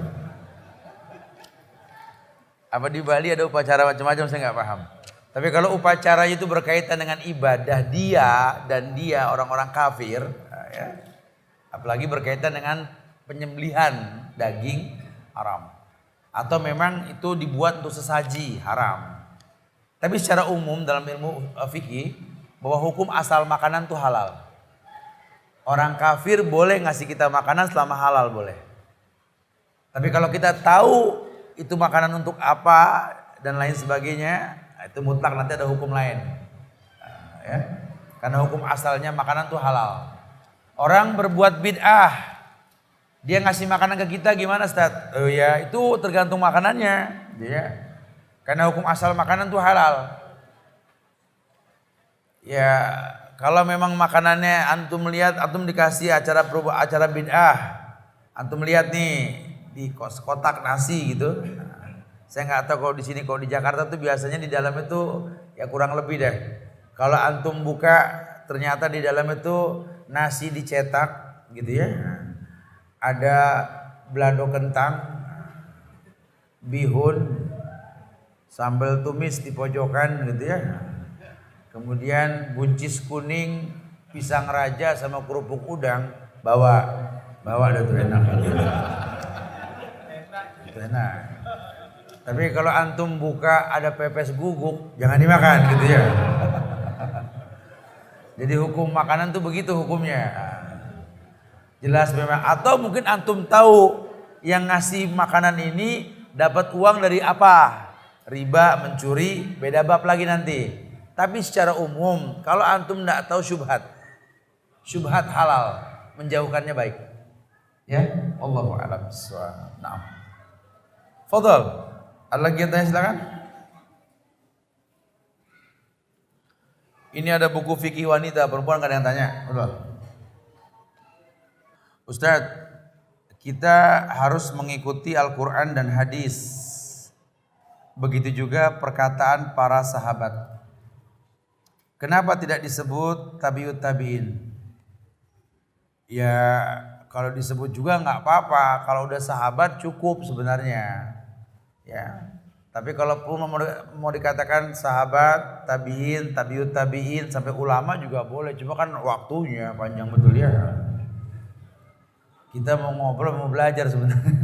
Apa di Bali ada upacara macam-macam saya nggak paham. Tapi kalau upacara itu berkaitan dengan ibadah dia orang-orang kafir, ya, apalagi berkaitan dengan penyembelihan daging haram. Atau memang itu dibuat untuk sesaji haram. Tapi secara umum dalam ilmu fikih bahwa hukum asal makanan itu halal. Orang kafir boleh ngasih kita makanan selama halal boleh. Tapi kalau kita tahu itu makanan untuk apa dan lain sebagainya, itu mutlak nanti ada hukum lain. Ya. Karena hukum asalnya makanan itu halal. Orang berbuat bid'ah, dia ngasih makanan ke kita gimana Ustaz? Oh ya itu tergantung makanannya. Ya. Karena hukum asal makanan itu halal. Ya kalau memang makanannya antum lihat, antum dikasih acara bid'ah, antum lihat nih di kotak nasi gitu. Saya nggak tahu kalau di sini, kalau di Jakarta tuh biasanya di dalam itu ya kurang lebih deh. Kalau antum buka ternyata di dalam itu nasi dicetak gitu ya. Ada balado kentang, bihun, sambal tumis di pojokan gitu ya. Kemudian buncis kuning, pisang raja sama kerupuk udang, bawa ada tuh enak. Itu enak. Tapi kalau antum buka ada pepes guguk, jangan dimakan gitu ya. Jadi hukum makanan tuh begitu hukumnya. Jelas memang. Atau mungkin antum tahu yang ngasih makanan ini dapat uang dari apa? Riba, mencuri, beda bab lagi nanti. Tapi secara umum kalau antum tidak tahu syubhat halal, menjauhkannya baik. Ya, Allahu a'lam bishawab. Naam. Fadhal. Ada lagi yang tanya silakan. Ini ada buku fikih wanita, perempuan gak ada yang tanya. Udah. Ustadz, kita harus mengikuti Al-Quran dan hadis. Begitu juga perkataan para sahabat. Kenapa tidak disebut tabiut tabiin? Ya kalau disebut juga nggak apa-apa. Kalau udah sahabat cukup sebenarnya. Ya. Tapi kalau mau dikatakan sahabat, tabiin, tabiut tabiin sampai ulama juga boleh. Cuma kan waktunya panjang betul ya. Kita mau ngobrol, mau belajar sebenarnya.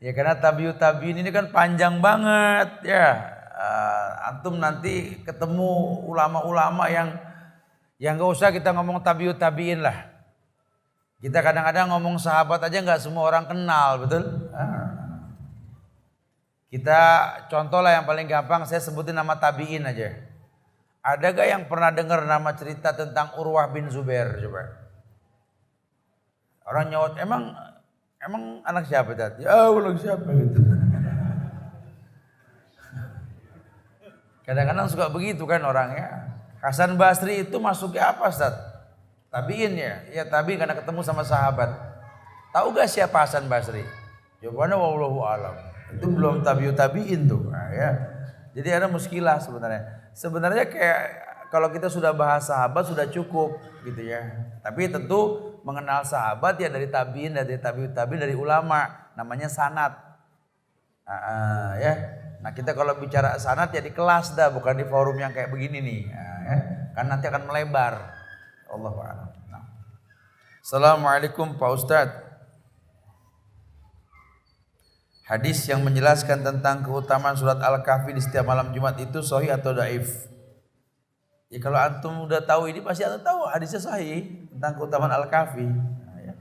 Ya karena tabiut tabiin ini kan panjang banget ya. Antum nanti ketemu ulama-ulama yang gak usah kita ngomong tabiut tabiin lah. Kita kadang-kadang ngomong sahabat aja nggak semua orang kenal, betul? Kita contoh lah yang paling gampang, saya sebutin nama tabiin aja. Ada gak yang pernah dengar nama cerita tentang Urwah bin Zubair coba? Orang nyaut, emang anak siapa tadi? Oh, anak siapa gitu. Kadang-kadang suka begitu kan orangnya. Hasan Basri itu masuknya apa Ustaz? Tabiin ya? Ya tabiin karena ketemu sama sahabat. Tahu gak siapa Hasan Basri? Jawabannya wallahu alam. Itu belum tabiut tabiin tuh. Nah, ya. Jadi ada muskilah sebenarnya. Sebenarnya kayak kalau kita sudah bahas sahabat sudah cukup gitu ya. Tapi tentu mengenal sahabat ya dari tabiin, dari tabiut tabiin, dari ulama. Namanya sanad. Ya. Nah kita kalau bicara sanad ya di kelas dah, bukan di forum yang kayak begini nih. Nah, ya. Kan nanti akan melebar. Allahu a'lam. Nah. Assalamualaikum Pak Ustadz. Hadis yang menjelaskan tentang keutamaan surat Al-Kahfi di setiap malam Jumat itu sahih atau dhaif? Ya kalau antum udah tahu ini pasti antum tahu hadisnya sahih tentang keutamaan Al-Kahfi. Nah, ya.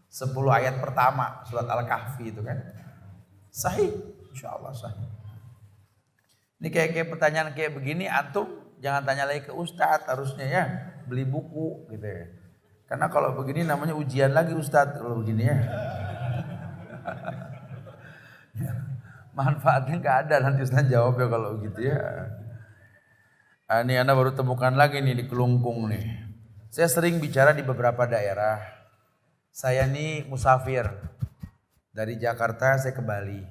10 ayat pertama surat Al-Kahfi itu kan. Sahih, insyaallah sahih. Ini kayak pertanyaan kayak begini antum jangan tanya lagi ke ustadz, harusnya ya beli buku gitu ya. Karena kalau begini namanya ujian lagi ustadz kalau begini ya. Manfaatnya nggak ada nanti Ustaz jawab ya kalau gitu ya. Ini Anda baru temukan lagi nih di Kelungkung nih. Saya sering bicara di beberapa daerah. Saya nih musafir dari Jakarta saya ke Bali.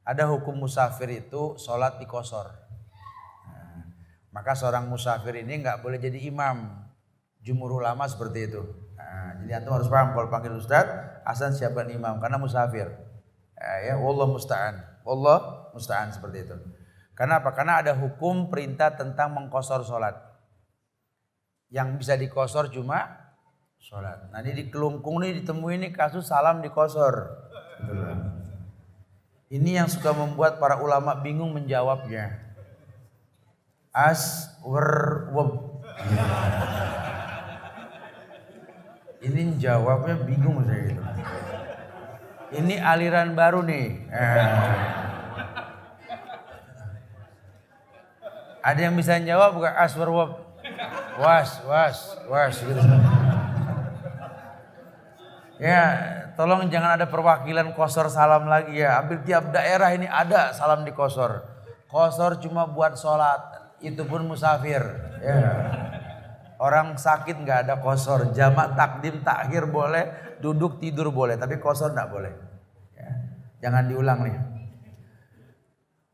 Ada hukum musafir itu sholat di qashar. Nah, maka seorang musafir ini nggak boleh jadi imam. Jumhur ulama seperti itu. Nah, jadi antum harus paham kalau panggil Ustaz, Hasan siapkan imam karena musafir. Ya, wallah musta'an seperti itu. Karena apa? Karena ada hukum perintah tentang mengqashar sholat. Yang bisa diqashar cuma sholat. Nah ini di Kelungkung nih ditemuin nih kasus salam diqashar. Ini yang suka membuat para ulama bingung menjawabnya. Ini jawabnya bingung saya gitu. Ini aliran baru nih. Ada yang bisa jawab bukan aswarwab? Was gitu. Ya, tolong jangan ada perwakilan Qashor salam lagi ya. Hampir tiap daerah ini ada salam di Qashor. Qashor cuma buat sholat, itu pun musafir. Ya. Orang sakit nggak ada Qashor, jamak takdim takhir boleh, duduk tidur boleh, tapi Qashor nggak boleh. Ya. Jangan diulang nih.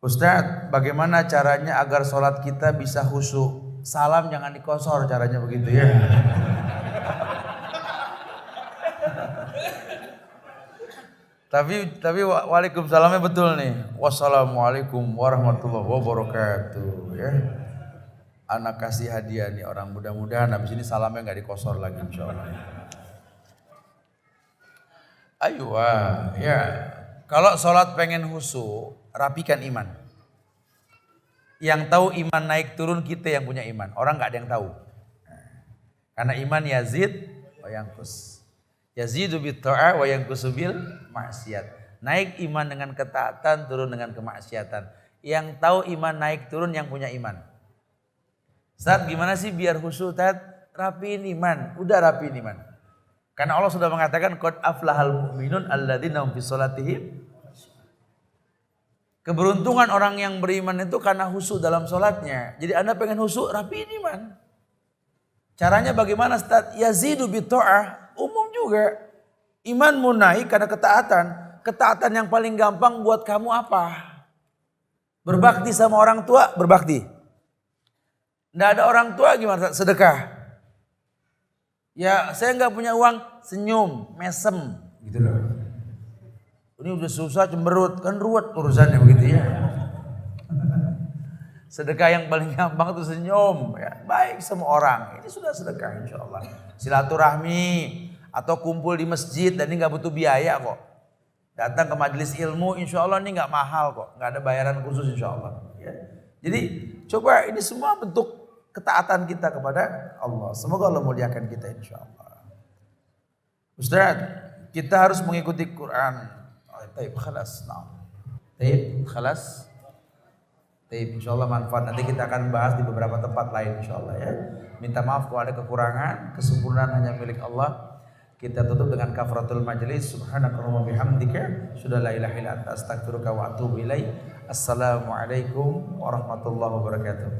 Ustadz, bagaimana caranya agar sholat kita bisa khusyuk? Salam jangan di Qashor, caranya begitu ya. Tapi waalaikumsalamnya betul nih. Wassalamualaikum warahmatullahi wabarakatuh. Ya. Anak kasih hadiah nih orang, mudah-mudahan habis ini salamnya nggak di Qashor lagi insyaallah. Ayo, ya. Kalau sholat pengen khusyuk, rapikan iman. Yang tahu iman naik turun kita yang punya iman. Orang nggak ada yang tahu. Karena iman yazid wa yanqus. Yazidu bit ta'ah wa yanqusu bil maksiat. Naik iman dengan ketaatan, turun dengan kemaksiatan. Yang tahu iman naik turun yang punya iman. Ustaz, gimana sih biar khusyuk, Ustaz? Rapiin iman. Udah rapiin iman. Karena Allah sudah mengatakan qad aflahal mu'minun alladzina hum fi sholatihim. Keberuntungan orang yang beriman itu karena khusyuk dalam sholatnya. Jadi Anda pengen khusyuk, rapiin iman. Caranya bagaimana, Ustaz? Yazidu bit ta'ah. Umum juga. Imanmu naik karena ketaatan. Ketaatan yang paling gampang buat kamu apa? Berbakti sama orang tua, berbakti. Nggak ada orang tua gimana? Sedekah. Ya saya nggak punya uang, senyum, mesem, gitu loh. Ini udah susah cemberut, kan ruwet urusannya begitu ya. Sedekah yang paling gampang itu senyum, ya. Baik sama orang. Ini sudah sedekah insya Allah. Silaturahmi atau kumpul di masjid dan ini nggak butuh biaya kok. Datang ke majelis ilmu insya Allah ini nggak mahal kok, nggak ada bayaran khusus insya Allah. Ya. Jadi coba ini semua bentuk ketaatan kita kepada Allah. Semoga Allah muliakan kita insya Allah. Ustaz, kita harus mengikuti Quran. Taib khalas. Taib khalas. Taib insya Allah manfaat. Nanti kita akan bahas di beberapa tempat lain insya Allah ya. Minta maaf kalau ada kekurangan. Kesempurnaan hanya milik Allah. Kita tutup dengan kafaratul majlis. Subhanakallahumma bihamdika. Sudah la ilaha illa anta astaghfiruka wa atubu ilaik. Assalamualaikum warahmatullahi wabarakatuh.